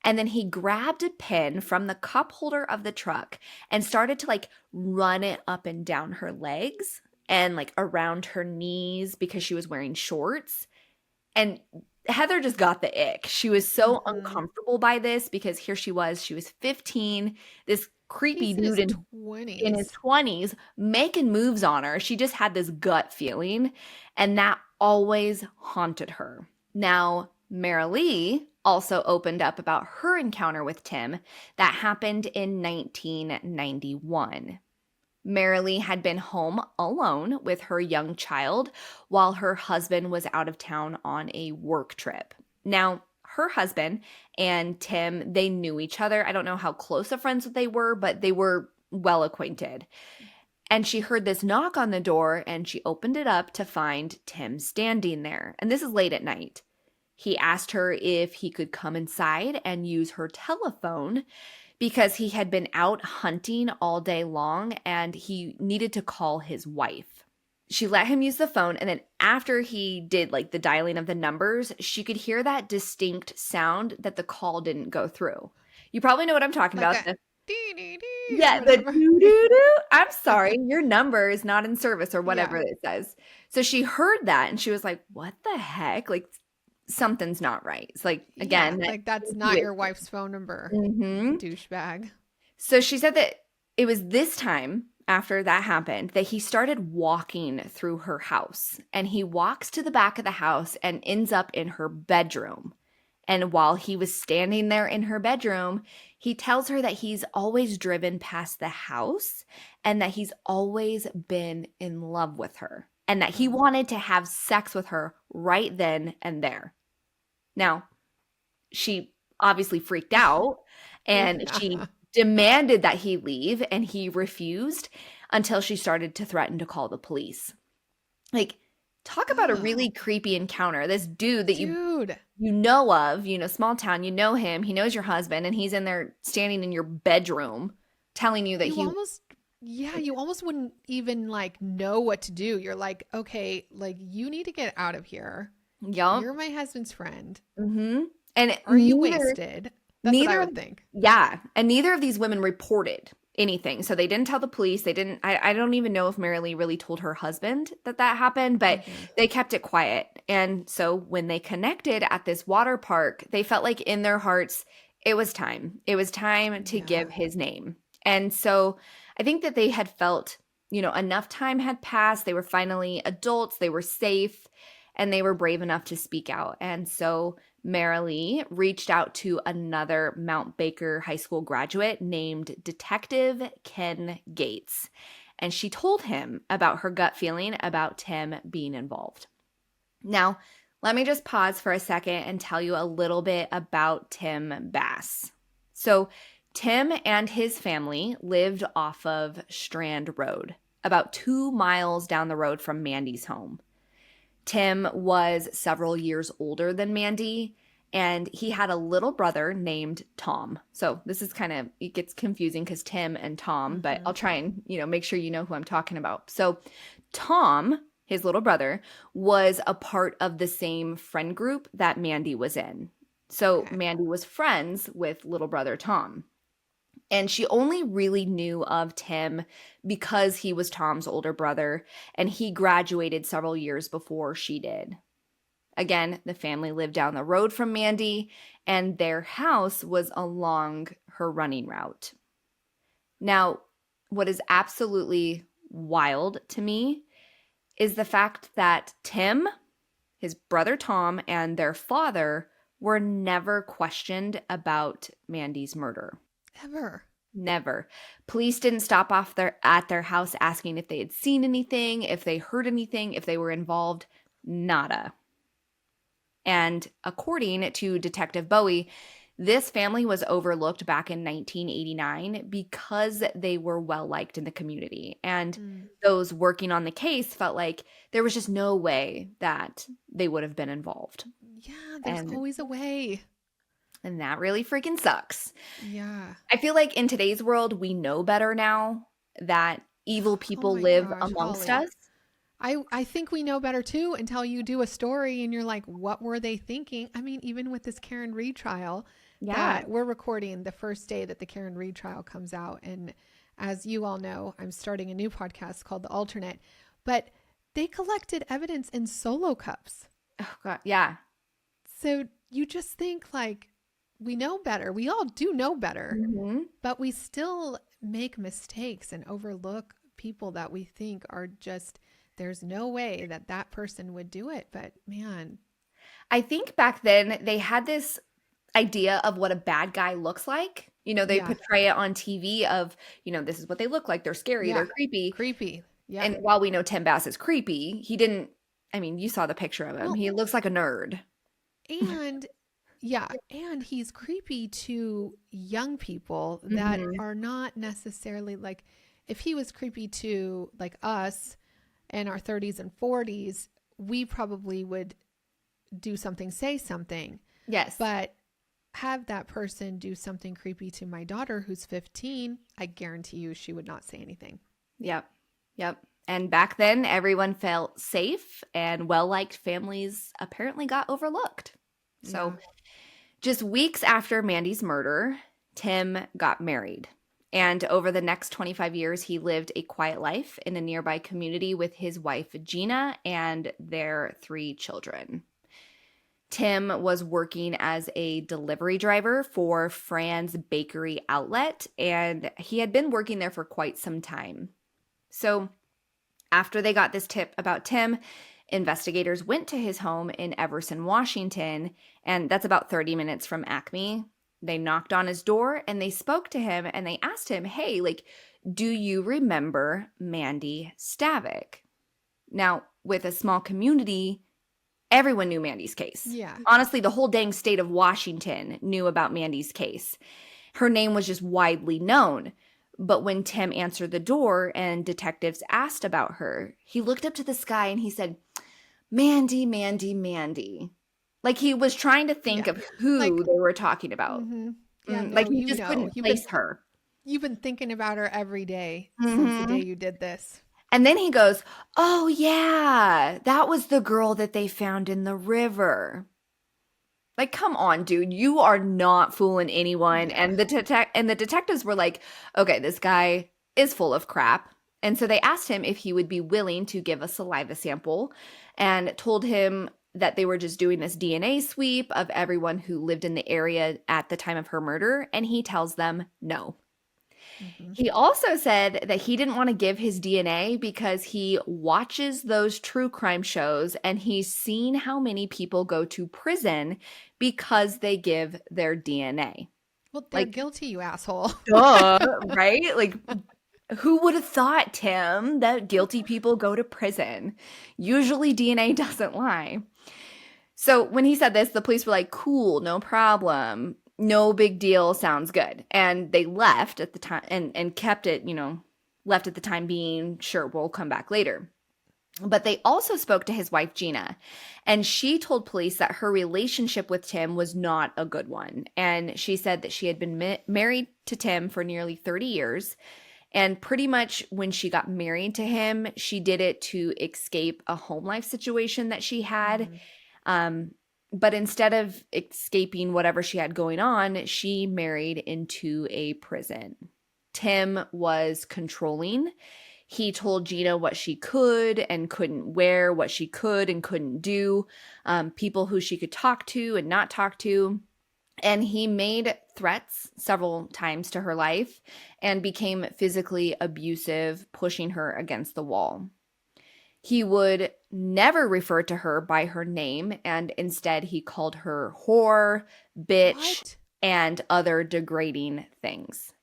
And then he grabbed a pin from the cup holder of the truck and started to run it up and down her legs and around her knees because she was wearing shorts. And Heather just got the ick. She was so uncomfortable by this because here she was 15, this creepy dude in his 20s making moves on her. She just had this gut feeling, and that always haunted her. Now, Marilee also opened up about her encounter with Tim that happened in 1991. Marilee had been home alone with her young child while her husband was out of town on a work trip. Now, her husband and Tim, they knew each other. I don't know how close of friends they were, but they were well acquainted. And she heard this knock on the door, and she opened it up to find Tim standing there. And this is late at night. He asked her if he could come inside and use her telephone because he had been out hunting all day long and he needed to call his wife. She let him use the phone, and then after he did like the dialing of the numbers, she could hear that distinct sound that the call didn't go through. You probably know what I'm talking Like about. a dee dee dee Yeah, or the whatever. doo-doo-doo. I'm sorry, your number is not in service or whatever Yeah. it says. So she heard that and she was like, what the heck? Like something's not right. It's like, Yeah, again, that like that's not your wife's phone number, Mhm. douchebag. So she said that it was this time after that happened that he started walking through her house, and he walks to the back of the house and ends up in her bedroom. And while he was standing there in her bedroom, he tells her that he's always driven past the house and that he's always been in love with her and that he wanted to have sex with her right then and there. Now, she obviously freaked out and she Yeah. demanded that he leave, and he refused until she started to threaten to call the police. Like, talk about a really Oh, creepy encounter. This dude that dude. you know of, small town, you know him, he knows your husband, and he's in there standing in your bedroom telling you that You he almost, yeah, you almost wouldn't even like know what to do. You're like, okay, like you need to get out of here. yup. You're my husband's friend. Mm-hmm. And Are you wasted? That's what I neither would think. yeah, and neither of these women reported anything. So they didn't tell the police. They didn't I don't even know if Mary Lee really told her husband that happened, but Okay. they kept it quiet. And so when they connected at this water park, they felt like in their hearts it was time. It was time to Yeah. give his name. And so I think that they had felt, enough time had passed. They were finally adults, they were safe, and they were brave enough to speak out. And so Marilee reached out to another Mount Baker High School graduate named Detective Ken Gates, and she told him about her gut feeling about Tim being involved. Now, let me just pause for a second and tell you a little bit about Tim Bass. So, Tim and his family lived off of Strand Road, about 2 miles down the road from Mandy's home. Tim was several years older than Mandy, and he had a little brother named Tom. So this is it gets confusing because Tim and Tom, but Mm-hmm. I'll try and, make sure you know who I'm talking about. So Tom, his little brother, was a part of the same friend group that Mandy was in. So Okay. Mandy was friends with little brother Tom. And she only really knew of Tim because he was Tom's older brother, and he graduated several years before she did. Again, the family lived down the road from Mandy, and their house was along her running route. Now, what is absolutely wild to me is the fact that Tim, his brother Tom, and their father were never questioned about Mandy's murder. Ever. Never. Police didn't stop off at their house asking if they had seen anything, if they heard anything, if they were involved. Nada. And according to Detective Bowie, this family was overlooked back in 1989 because they were well liked in the community. And Mm. those working on the case felt like there was just no way that they would have been involved. Yeah, there's And always a way. that really freaking sucks. Yeah. I feel like in today's world, we know better now that evil Oh people my live gosh, amongst Holly. us. I think we know better too until you do a story and you're like, what were they thinking? I mean, even with this Karen Reed trial Yeah. that we're recording the first day that the Karen Reed trial comes out. And as you all know, I'm starting a new podcast called The Alternate, but they collected evidence in solo cups. Oh, God. Yeah. So you just think like, we know better. We all do know better, Mm-hmm. but we still make mistakes and overlook people that we think are just, there's no way that that person would do it. But man, I think back then they had this idea of what a bad guy looks like. They yeah, portray it on TV of, this is what they look like. They're scary. yeah, They're creepy. creepy. Yeah. And while we know Tim Bass is creepy, he didn't, I mean, you saw the picture of him. Well, He looks like a nerd. and yeah, and he's creepy to young people that Mm-hmm. are not necessarily like, if he was creepy to like us in our 30s and 40s, we probably would do something, say something. Yes. But have that person do something creepy to my daughter who's 15, I guarantee you she would not say anything. Yep. And back then, everyone felt safe and well-liked families apparently got overlooked. So just weeks after Mandy's murder, Tim got married. And over the next 25 years, he lived a quiet life in a nearby community with his wife, Gina, and their 3 children. Tim was working as a delivery driver for Fran's Bakery Outlet, and he had been working there for quite some time. So after they got this tip about Tim, investigators went to his home in Everson, Washington, and that's about 30 minutes from Acme. They knocked on his door and they spoke to him and they asked him, hey, like, do you remember Mandy Stavik? Now, with a small community, everyone knew Mandy's case. Yeah. Honestly, the whole dang state of Washington knew about Mandy's case. Her name was just widely known. But when Tim answered the door and detectives asked about her, he looked up to the sky and he said, Mandy, Mandy, Mandy. Like he was trying to think of who they were talking about. Mm-hmm. Yeah, Like he just couldn't place her. You've been thinking about her every day since the day you did this. And then he goes, oh, yeah, that was the girl that they found in the river. Like, come on, dude, you are not fooling anyone. Yeah. And the detectives were like, okay, this guy is full of crap. And so they asked him if he would be willing to give a saliva sample and told him that they were just doing this DNA sweep of everyone who lived in the area at the time of her murder. And he tells them no. Mm-hmm. He also said that he didn't want to give his DNA because he watches those true crime shows and he's seen how many people go to prison because they give their DNA. Well, they're guilty, you asshole. Duh, right? Like, who would have thought, Tim, that guilty people go to prison? Usually DNA doesn't lie. So when he said this, the police were like, cool, no problem. No big deal, sounds good. And they left at the time and kept it, left at the time being, sure, we'll come back later. But they also spoke to his wife, Gina, and she told police that her relationship with Tim was not a good one. And she said that she had been married to Tim for nearly 30 years. And pretty much when she got married to him, she did it to escape a home life situation that she had. Mm-hmm. But instead of escaping whatever she had going on, she married into a prison. Tim was controlling. He told Gina what she could and couldn't wear, what she could and couldn't do, people who she could talk to and not talk to. And he made threats several times to her life and became physically abusive, pushing her against the wall. He would never refer to her by her name, and instead he called her whore, bitch, and other degrading things.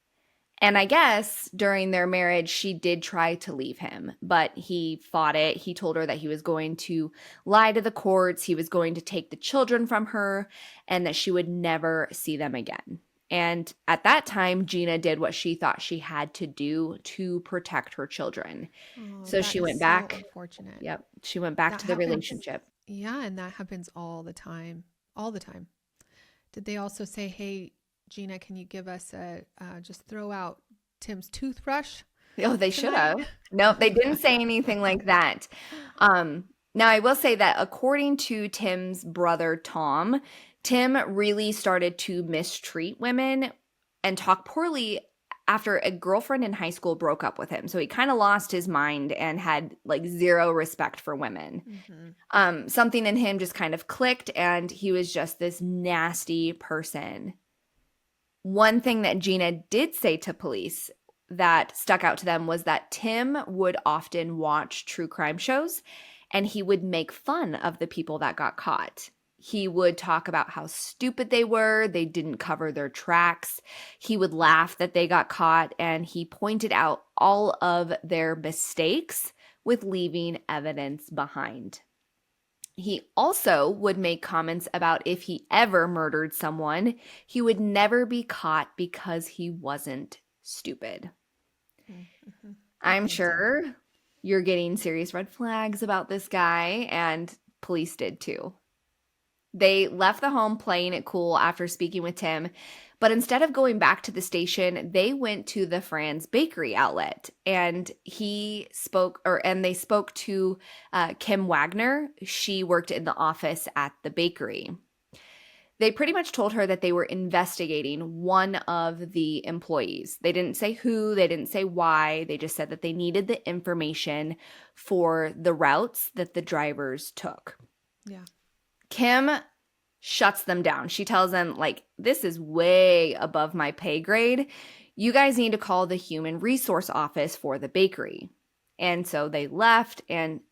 And I guess during their marriage, she did try to leave him, but he fought it. He told her that he was going to lie to the courts, he was going to take the children from her, and that she would never see them again. And at that time, Gina did what she thought she had to do to protect her children. Oh, so she went back. So unfortunate. Yep. She went back to the relationship. Yeah. And that happens all the time. All the time. Did they also say, hey, Gina, can you give us just throw out Tim's toothbrush? Oh, they should have. No, they didn't say anything like that. Now, I will say that according to Tim's brother, Tom, Tim really started to mistreat women and talk poorly after a girlfriend in high school broke up with him. So he kind of lost his mind and had like zero respect for women. Mm-hmm. Something in him just kind of clicked and he was just this nasty person. One thing that Gina did say to police that stuck out to them was that Tim would often watch true crime shows and he would make fun of the people that got caught. He would talk about how stupid they were. They didn't cover their tracks. He would laugh that they got caught, and he pointed out all of their mistakes with leaving evidence behind. He also would make comments about if he ever murdered someone, he would never be caught because he wasn't stupid. Mm-hmm. I'm sure you're getting serious red flags about this guy, and police did too. They left the home playing it cool after speaking with Tim, but instead of going back to the station, they went to the Fran's Bakery outlet, and they spoke to Kim Wagner. She worked in the office at the bakery. They pretty much told her that they were investigating one of the employees. They didn't say who, they didn't say why. They just said that they needed the information for the routes that the drivers took. Yeah. Kim shuts them down. She tells them, like, this is way above my pay grade. You guys need to call the human resource office for the bakery. And so they left, and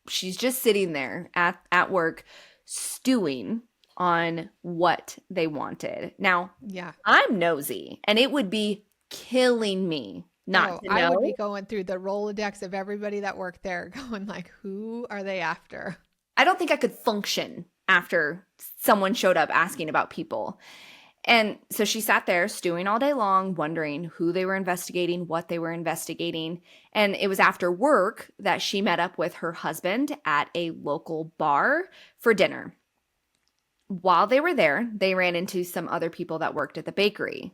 she's just sitting there at work stewing on what they wanted. Now, yeah, I'm nosy, and it would be killing me not to know. I would be going through the Rolodex of everybody that worked there, going like, who are they after? I don't think I could function after someone showed up asking about people. And so she sat there stewing all day long, wondering who they were investigating, what they were investigating. And it was after work that she met up with her husband at a local bar for dinner. While they were there, they ran into some other people that worked at the bakery.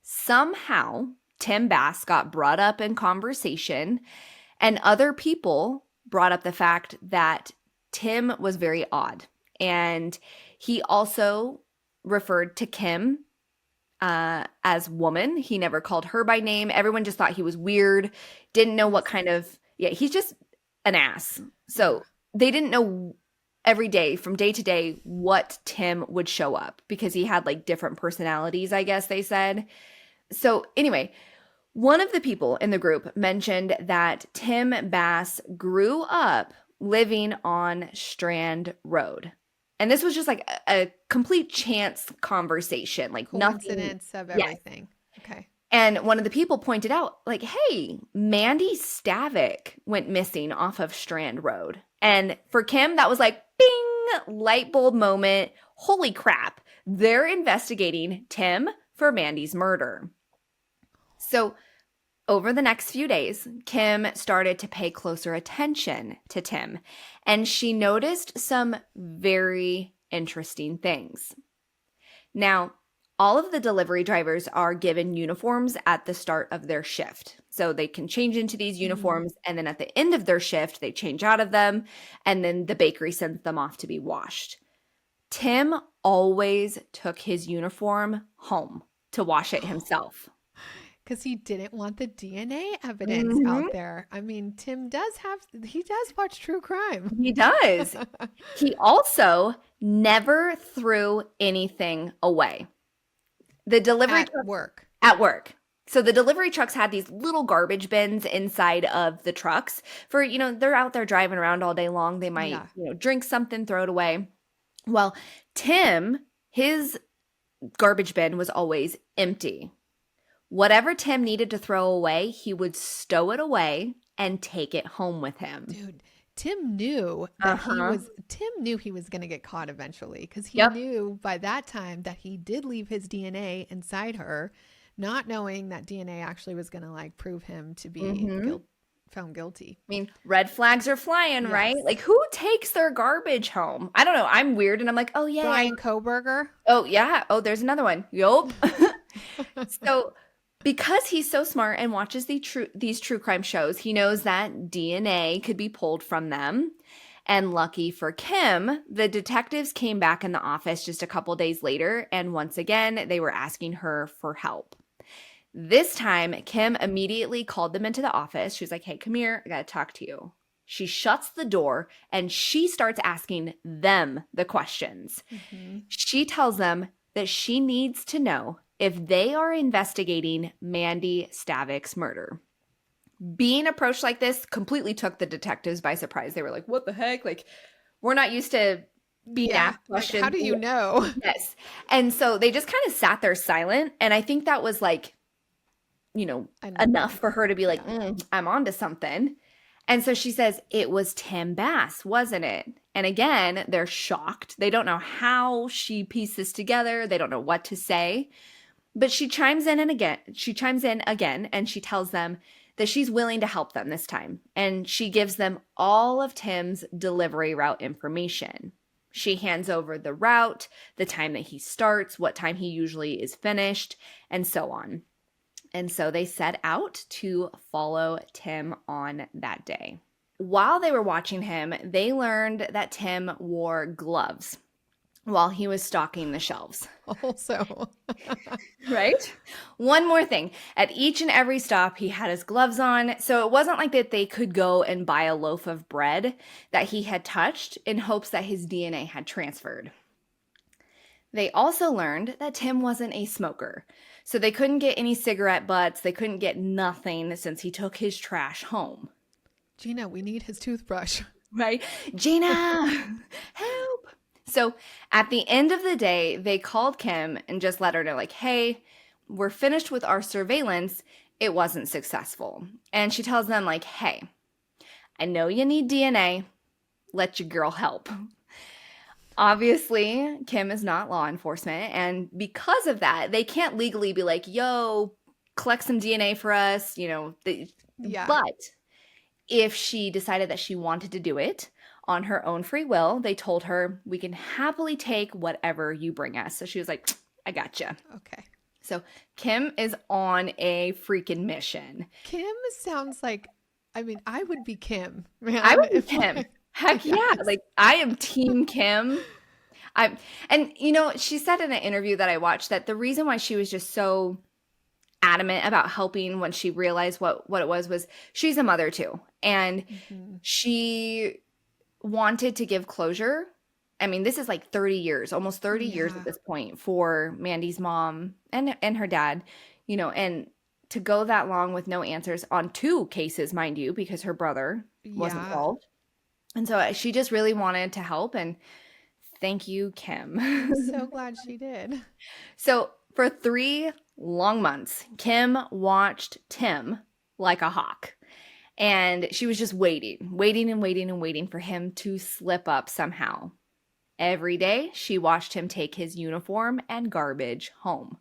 Somehow, Tim Bass got brought up in conversation, and other people brought up the fact that Tim was very odd. And he also referred to Kim as woman. He never called her by name. Everyone just thought he was weird, didn't know what kind of, he's just an ass. So they didn't know every day, from day to day, what Tim would show up, because he had like different personalities, I guess they said. So anyway, one of the people in the group mentioned that Tim Bass grew up living on Strand Road. And this was just like a complete chance conversation, like coincidence of everything. Yes. Okay. And one of the people pointed out, like, hey, Mandy Stavik went missing off of Strand Road. And for Kim, that was like, bing, light bulb moment. Holy crap. They're investigating Tim for Mandy's murder. So over the next few days, Kim started to pay closer attention to Tim, and she noticed some very interesting things. Now, all of the delivery drivers are given uniforms at the start of their shift. So they can change into these uniforms, and then at the end of their shift, they change out of them, and then the bakery sends them off to be washed. Tim always took his uniform home to wash it himself. Because he didn't want the DNA evidence out there. I mean, Tim does watch true crime. He does. He also never threw anything away. The delivery at work. So the delivery trucks had these little garbage bins inside of the trucks for, they're out there driving around all day long. They might, drink something, throw it away. Well, Tim, his garbage bin was always empty. Whatever Tim needed to throw away, he would stow it away and take it home with him. Dude, Tim knew that he was going to get caught eventually, because he knew by that time that he did leave his DNA inside her, not knowing that DNA actually was going to like prove him to be found guilty. I mean, red flags are flying, right? Like, who takes their garbage home? I don't know. I'm weird, and I'm like, oh yeah, Brian Koberger. Oh yeah. Oh, there's another one. Yup. So, because he's so smart and watches these true crime shows, he knows that DNA could be pulled from them. And lucky for Kim, the detectives came back in the office just a couple days later, and once again, they were asking her for help. This time, Kim immediately called them into the office. She was like, hey, come here. I got to talk to you. She shuts the door, and she starts asking them the questions. She tells them that she needs to know if they are investigating Mandy Stavik's murder. Being approached like this completely took the detectives by surprise. They were like, what the heck? Like, we're not used to being asked questions. How do you know? Yes. And so they just kind of sat there silent. And I think that was like, enough for her to be like, I'm onto something. And so she says, it was Tim Bass, wasn't it? And again, they're shocked. They don't know how she pieced this together. They don't know what to say. But she chimes in again, and she tells them that she's willing to help them this time. And she gives them all of Tim's delivery route information. She hands over the route, the time that he starts, what time he usually is finished, and so on. And so they set out to follow Tim on that day. While they were watching him, they learned that Tim wore gloves while he was stocking the shelves. Also, Right? One more thing. At each and every stop, he had his gloves on. So it wasn't like that they could go and buy a loaf of bread that he had touched in hopes that his DNA had transferred. They also learned that Tim wasn't a smoker. So they couldn't get any cigarette butts. They couldn't get nothing since he took his trash home. Gina, we need his toothbrush. Right? Gina, help. So at the end of the day, they called Kim and just let her know, like, hey, we're finished with our surveillance. It wasn't successful. And she tells them, like, hey, I know you need DNA. Let your girl help. Obviously, Kim is not law enforcement. And because of that, they can't legally be like, yo, collect some DNA for us, you know. Yeah. But if she decided that she wanted to do it on her own free will, they told her, we can happily take whatever you bring us. So she was like, I gotcha. Okay. So Kim is on a freaking mission. Kim sounds like, I mean, I would be Kim. Man, I would be if Kim. Heck yeah. Yes. Like, I am team Kim. And you know, she said in an interview that I watched that the reason why she was just so adamant about helping when she realized what it was she's a mother too. And she wanted to give closure. I mean, this is like 30 years, almost 30 years at this point for Mandy's mom and her dad, you know, and to go that long with no answers on 2 cases, mind you, because her brother was involved. And so she just really wanted to help, and thank you, Kim. I'm so glad she did. So for 3 long months, Kim watched Tim like a hawk. And she was just waiting for him to slip up somehow. Every day, she watched him take his uniform and garbage home.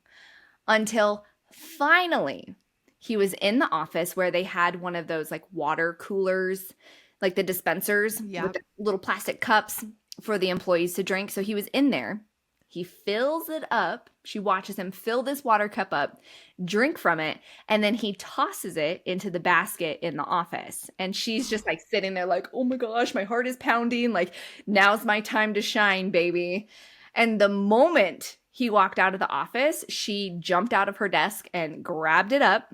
Until finally, he was in the office where they had one of those like water coolers, like the dispensers with the little plastic cups for the employees to drink. So he was in there. He fills it up. She watches him fill this water cup up, drink from it, and then he tosses it into the basket in the office. And she's just like sitting there like, oh my gosh, my heart is pounding. Like, now's my time to shine, baby. And the moment he walked out of the office, she jumped out of her desk and grabbed it up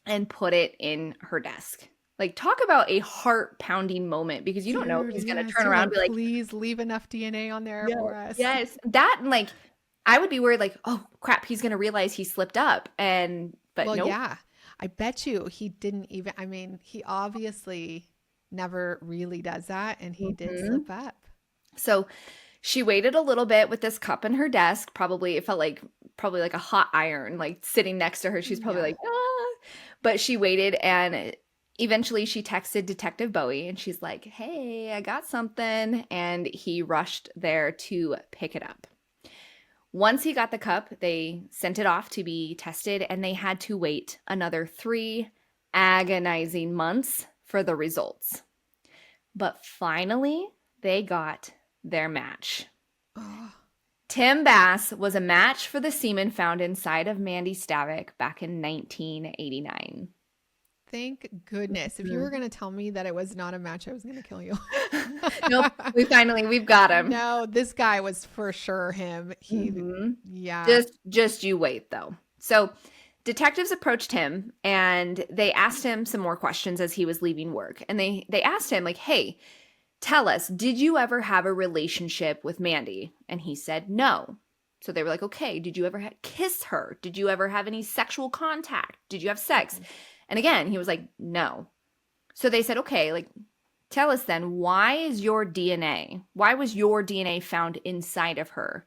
and put it in her desk. Like, talk about a heart-pounding moment, because you don't know if he's going to turn around and be like, please leave enough DNA on there for us. Yes. That, like, I would be worried, like, oh, crap, he's going to realize he slipped up. But well, nope. Yeah. I bet you he didn't even, I mean, he obviously never really does that, and he did slip up. So she waited a little bit with this cup in her desk. It felt like probably like a hot iron, like sitting next to her. She's probably like, ah. But she waited, and eventually she texted Detective Bowie, and she's like, hey, I got something. And he rushed there to pick it up. Once he got the cup, they sent it off to be tested, and they had to wait another 3 agonizing months for the results. But finally, they got their match. Oh. Tim Bass was a match for the semen found inside of Mandy Stavik back in 1989. Thank goodness. If you were going to tell me that it was not a match, I was going to kill you. Nope. We've got him. No, this guy was for sure him. Just you wait, though. So detectives approached him, and they asked him some more questions as he was leaving work. And they asked him, like, hey, tell us, did you ever have a relationship with Mandy? And he said no. So they were like, okay, did you ever kiss her? Did you ever have any sexual contact? Did you have sex? And again, he was like, no. So they said, okay, like, tell us then, why was your DNA found inside of her?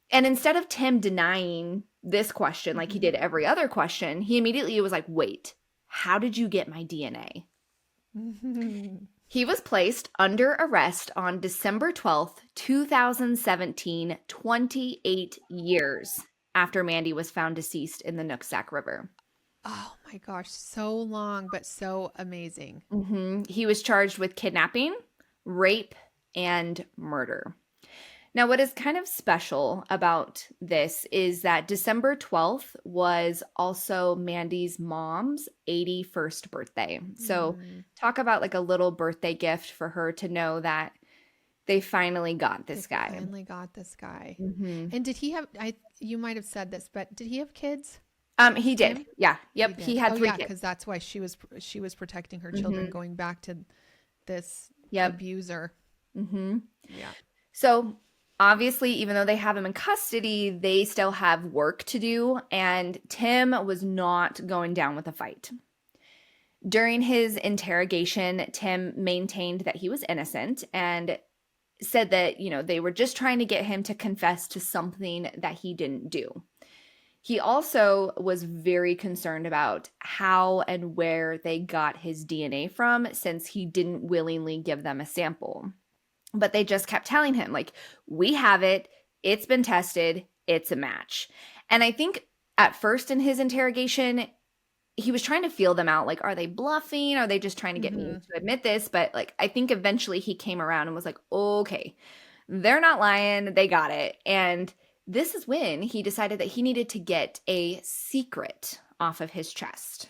And instead of Tim denying this question like he did every other question, he immediately was like, wait, how did you get my DNA? He was placed under arrest on December 12th, 2017, 28 years after Mandy was found deceased in the Nooksack River. Oh my gosh, so long, but so amazing. He was charged with kidnapping, rape, and murder. Now, what is kind of special about this is that December 12th was also Mandy's mom's 81st birthday. So, talk about like a little birthday gift for her to know that they finally got this guy. Finally got this guy. And did he have, you might have said this, but did he have kids? He did. Tim? Yeah. Yep. He had 3 kids. Because that's why she was protecting her children, going back to this abuser. Yeah. So obviously, even though they have him in custody, they still have work to do, and Tim was not going down with the fight. During his interrogation, Tim maintained that he was innocent and said that, they were just trying to get him to confess to something that he didn't do. He also was very concerned about how and where they got his DNA from, since he didn't willingly give them a sample. But they just kept telling him, like, we have it, it's been tested, it's a match. And I think at first in his interrogation, he was trying to feel them out. Like, are they bluffing? Are they just trying to get me to admit this? But like, I think eventually he came around and was like, okay, they're not lying, they got it. And this is when he decided that he needed to get a secret off of his chest.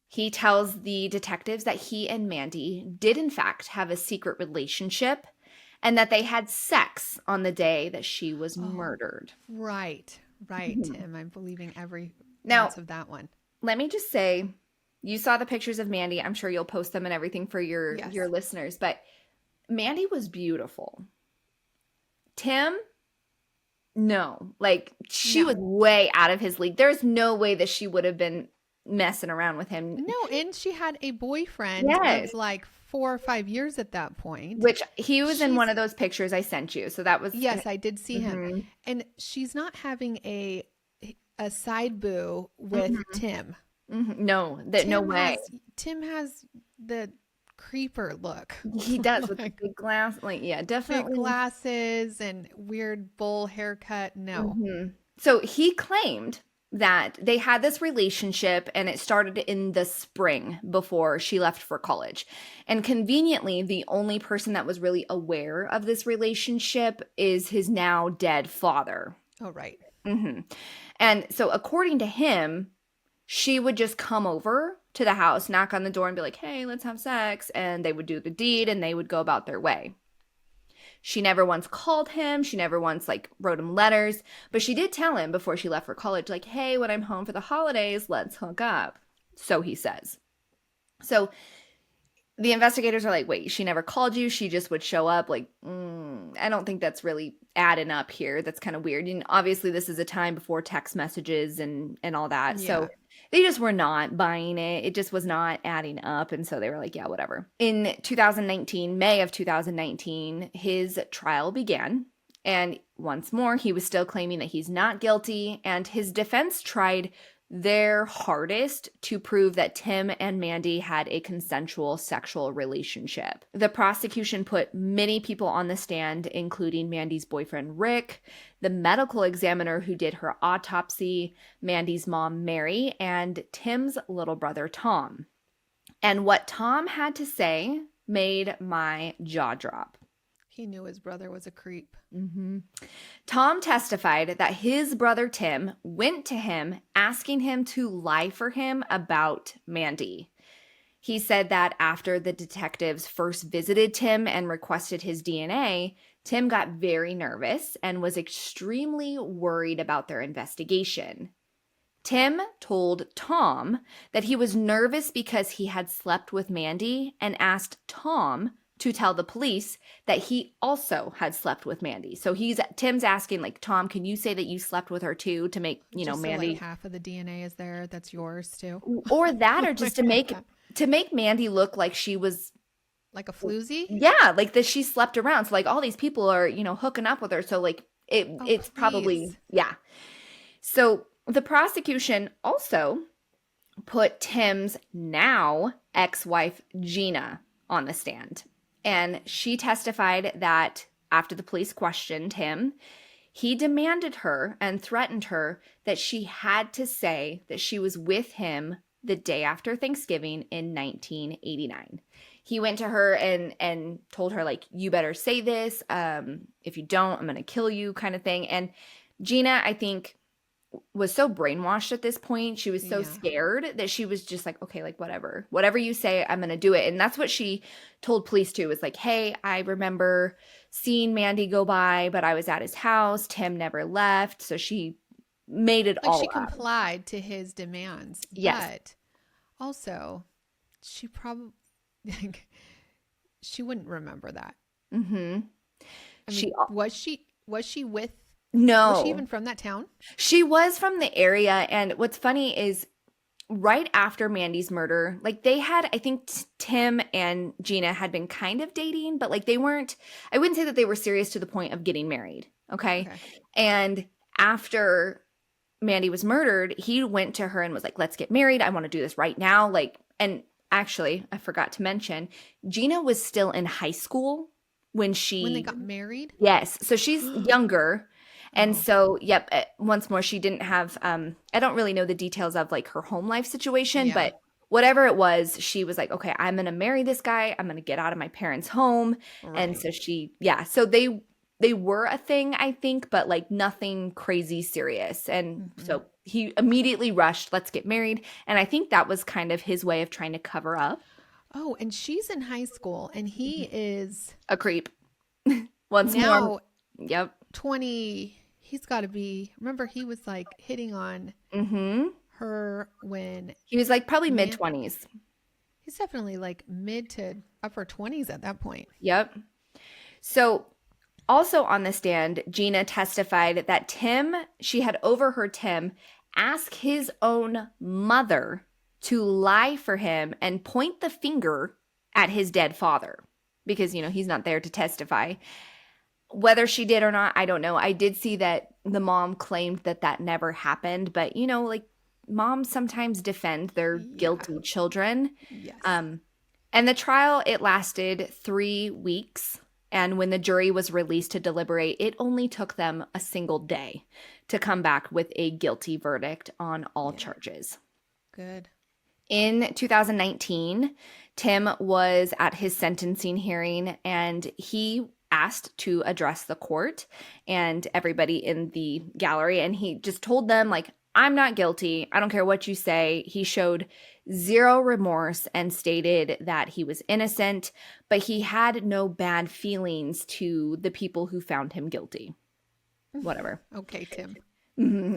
He tells the detectives that he and Mandy did in fact have a secret relationship and that they had sex on the day that she was murdered. Right, Tim. I'm believing every Now, ounce of that one. Let me just say, you saw the pictures of Mandy. I'm sure you'll post them and everything for your listeners, but Mandy was beautiful. Tim, no. Like, she was way out of his league. There's no way that she would have been messing around with him. No, and she had a boyfriend of like 4 or 5 years at that point. Which he was in one of those pictures I sent you. So that was... Yes, I did see him. And she's not having a side boo with Tim. No, no way. Tim has the creeper look. He does with the big glass. Like, yeah, definitely. Big glasses and weird bowl haircut. No. So he claimed that they had this relationship and it started in the spring before she left for college. And conveniently, the only person that was really aware of this relationship is his now dead father. Oh, right. And so according to him, she would just come over to the house, knock on the door and be like, hey, let's have sex. And they would do the deed and they would go about their way. She never once called him. She never once wrote him letters, but she did tell him before she left for college, like, hey, when I'm home for the holidays, let's hook up. So he says. So the investigators are like, wait, she never called you. She just would show up. Like, I don't think that's really adding up here. That's kind of weird. And obviously this is a time before text messages and all that. Yeah. So they just were not buying it. It just was not adding up. And so they were like, yeah, whatever. In 2019, May of 2019, his trial began. And once more, he was still claiming that he's not guilty. And his defense tried their hardest to prove that Tim and Mandy had a consensual sexual relationship. The prosecution put many people on the stand, including Mandy's boyfriend, Rick, the medical examiner who did her autopsy, Mandy's mom, Mary, and Tim's little brother, Tom. And what Tom had to say made my jaw drop. He knew his brother was a creep. Tom testified that his brother Tim went to him asking him to lie for him about Mandy. He said that after the detectives first visited Tim and requested his DNA, Tim got very nervous and was extremely worried about their investigation. Tim told Tom that he was nervous because he had slept with Mandy and asked Tom to tell the police that he also had slept with Mandy. So Tim's asking, like, Tom, can you say that you slept with her too to make, just Mandy. So, like, half of the DNA is there. That's yours too. Or that, or just to make Mandy look like she was like a floozy. Yeah. Like that she slept around. So like all these people are, hooking up with her. So like it's probably, yeah. So the prosecution also put Tim's now ex-wife, Gina, on the stand. And she testified that after the police questioned him, He demanded her and threatened her that she had to say that she was with him the day after Thanksgiving in 1989. He went to her and told her, like, you better say this. If you don't, I'm going to kill you, kind of thing. And Gina, I think, was so brainwashed at this point. She was so Yeah. scared that she was just like, okay, like whatever you say, I'm going to do it. And that's what she told police too, was like, hey, I remember seeing Mandy go by, but I was at his house. Tim never left. So she made it Like she all up. complied to his demands, Yes. but also she probably like, she wouldn't remember that. Mm-hmm. I mean, She was she was she no, even from that town? she was from the area. And what's funny is right after Mandy's murder, like they had, I think Tim and Gina had been kind of dating, but like they weren't, I wouldn't say that they were serious to the point of getting married. Okay. And after Mandy was murdered, he went to her and was like, let's get married. I want to do this right now. Like, and actually, I forgot to mention, Gina was still in high school when They got married? yes. So she's younger. And Oh, so, yep, once more, she didn't have, I don't really know the details of like her home life situation, yeah. but whatever it was, she was like, okay, I'm going to marry this guy. I'm going to get out of my parents' home. And Right. so so they were a thing, I think, but like nothing crazy serious. And so he immediately rushed, let's get married. And I think that was kind of his way of trying to cover up Oh, and she's in high school and he is a creep. Once more. now Yep. 20. He's got to be, remember he was like hitting on Mm-hmm. her when He was like probably Man- mid-20s. he's definitely like mid to upper 20s at that point. Yep. So also on the stand, Gina testified that she had overheard Tim ask his own mother to lie for him and point the finger at his dead father because, he's not there to testify. Whether she did or not, I don't know. I did see that the mom claimed that never happened, but like moms sometimes defend their guilty children. Yes. And the trial, it lasted 3 weeks. And when the jury was released to deliberate, it only took them a single day to come back with a guilty verdict on all charges. Good. In 2019, Tim was at his sentencing hearing and he asked to address the court and everybody in the gallery. And he just told them, like, I'm not guilty. I don't care what you say. He showed zero remorse and stated that he was innocent, but he had no bad feelings to the people who found him guilty. Whatever. Okay, Tim.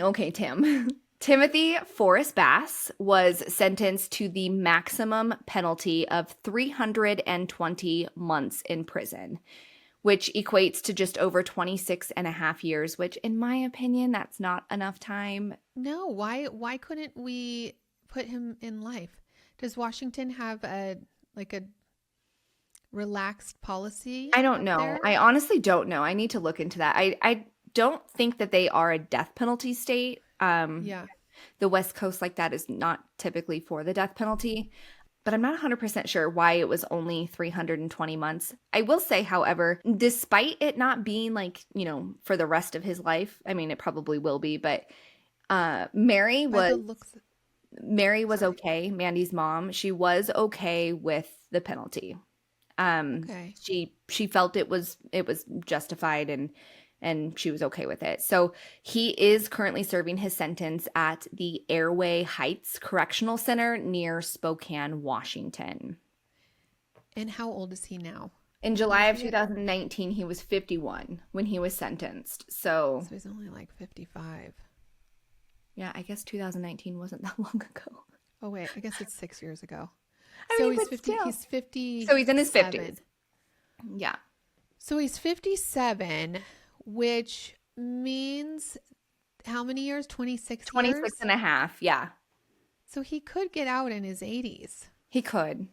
Okay, Tim. Timothy Forrest Bass was sentenced to the maximum penalty of 320 months in prison, which equates to just over 26 and a half years, which in my opinion, that's not enough time. No, why couldn't we put him in life? Does Washington have a relaxed policy? I don't up know. there? I honestly don't know. I need to look into that. I don't think that they are a death penalty state. Yeah. The West Coast like that is not typically for the death penalty, but I'm not 100% sure why it was only 320 months. I will say, however, despite it not being like, for the rest of his life, I mean, it probably will be, but Mary was okay. Mandy's mom, she was okay with the penalty. Okay. She felt it was justified and she was okay with it. So he is currently serving his sentence at the Airway Heights Correctional Center near Spokane, Washington. And how old is he now? In July of 2019, he was 51 when he was sentenced. So he's only like 55. Yeah, I guess 2019 wasn't that long ago. Oh wait, I guess it's 6 years ago. I So mean, he's but 50. still. He's 50. So he's in his 50s. Yeah. So he's 57, which means how many years? 26 26 years? and a half. Yeah. So he could get out in his 80s He could.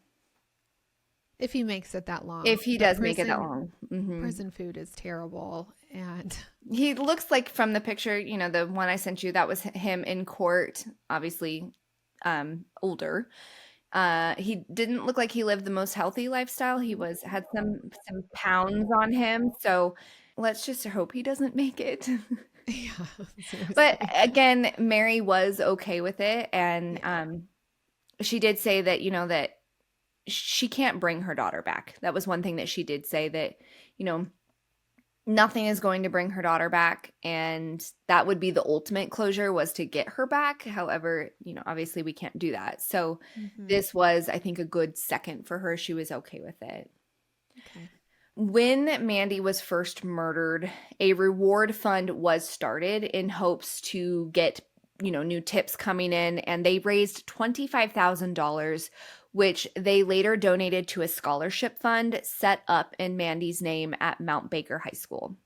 if he makes it that long. If he But does make it that long. Mhm. Prison food is terrible. And He looks like from the picture, the one I sent you, that was him in court, obviously older. He didn't look like he lived the most healthy lifestyle. He had some pounds on him. So Let's just hope he doesn't make it. Yeah, seriously. But again, Mary was okay with it. And Yeah. she did say that, that she can't bring her daughter back. That was one thing that she did say, that, nothing is going to bring her daughter back. And that would be the ultimate closure, was to get her back. However, obviously we can't do that. So this was, I think, a good second for her. She was okay with it. Okay. When Mandy was first murdered, a reward fund was started in hopes to get, new tips coming in, and they raised $25,000, which they later donated to a scholarship fund set up in Mandy's name at Mount Baker High School.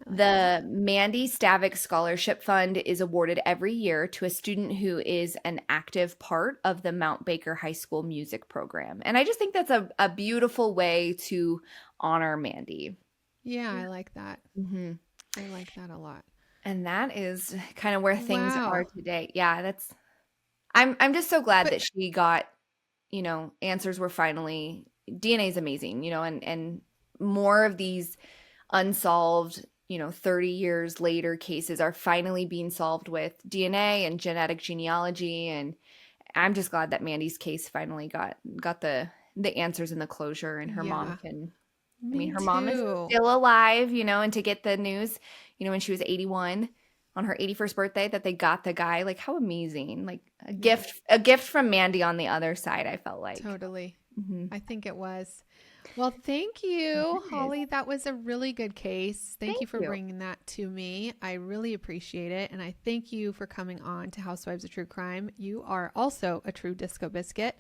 The Mandy Stavik Scholarship Fund is awarded every year to a student who is an active part of the Mount Baker High School music program. And I just think that's a beautiful way to honor Mandy. Yeah, I like that. Mm-hmm. I like that a lot. And that is kind of where things Wow. are today. Yeah, I'm just so glad that she got, answers were finally, DNA is amazing, and more of these unsolved, 30 years later cases are finally being solved with DNA and genetic genealogy. And I'm just glad that Mandy's case finally got the answers and the closure, and her mom can, her mom is still alive, and to get the news, when she was 81 on her 81st birthday, that they got the guy, like, how amazing, like a gift from Mandy on the other side, I felt like. Totally. Mm-hmm. I think it was. Well, thank you, Holly. That was a really good case. Thank you for bringing that to me. I really appreciate it. And I thank you for coming on to Housewives of True Crime. You are also a true disco biscuit.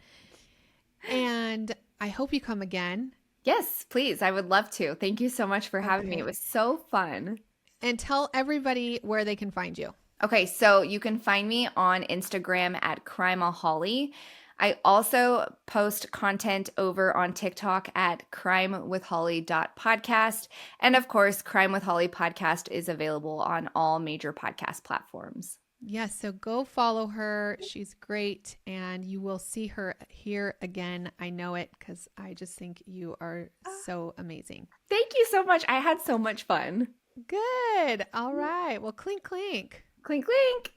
And I hope you come again. Yes, please. I would love to. Thank you so much for having me. It was so fun. And tell everybody where they can find you. Okay, so you can find me on Instagram at crimeaholiy. I also post content over on TikTok at crimewithholly.podcast. And of course, Crime with Holly podcast is available on all major podcast platforms. Yes, so go follow her. She's great, and you will see her here again. I know it, because I just think you are so amazing. Thank you so much. I had so much fun. Good. All right. Well, clink, clink. Clink, clink.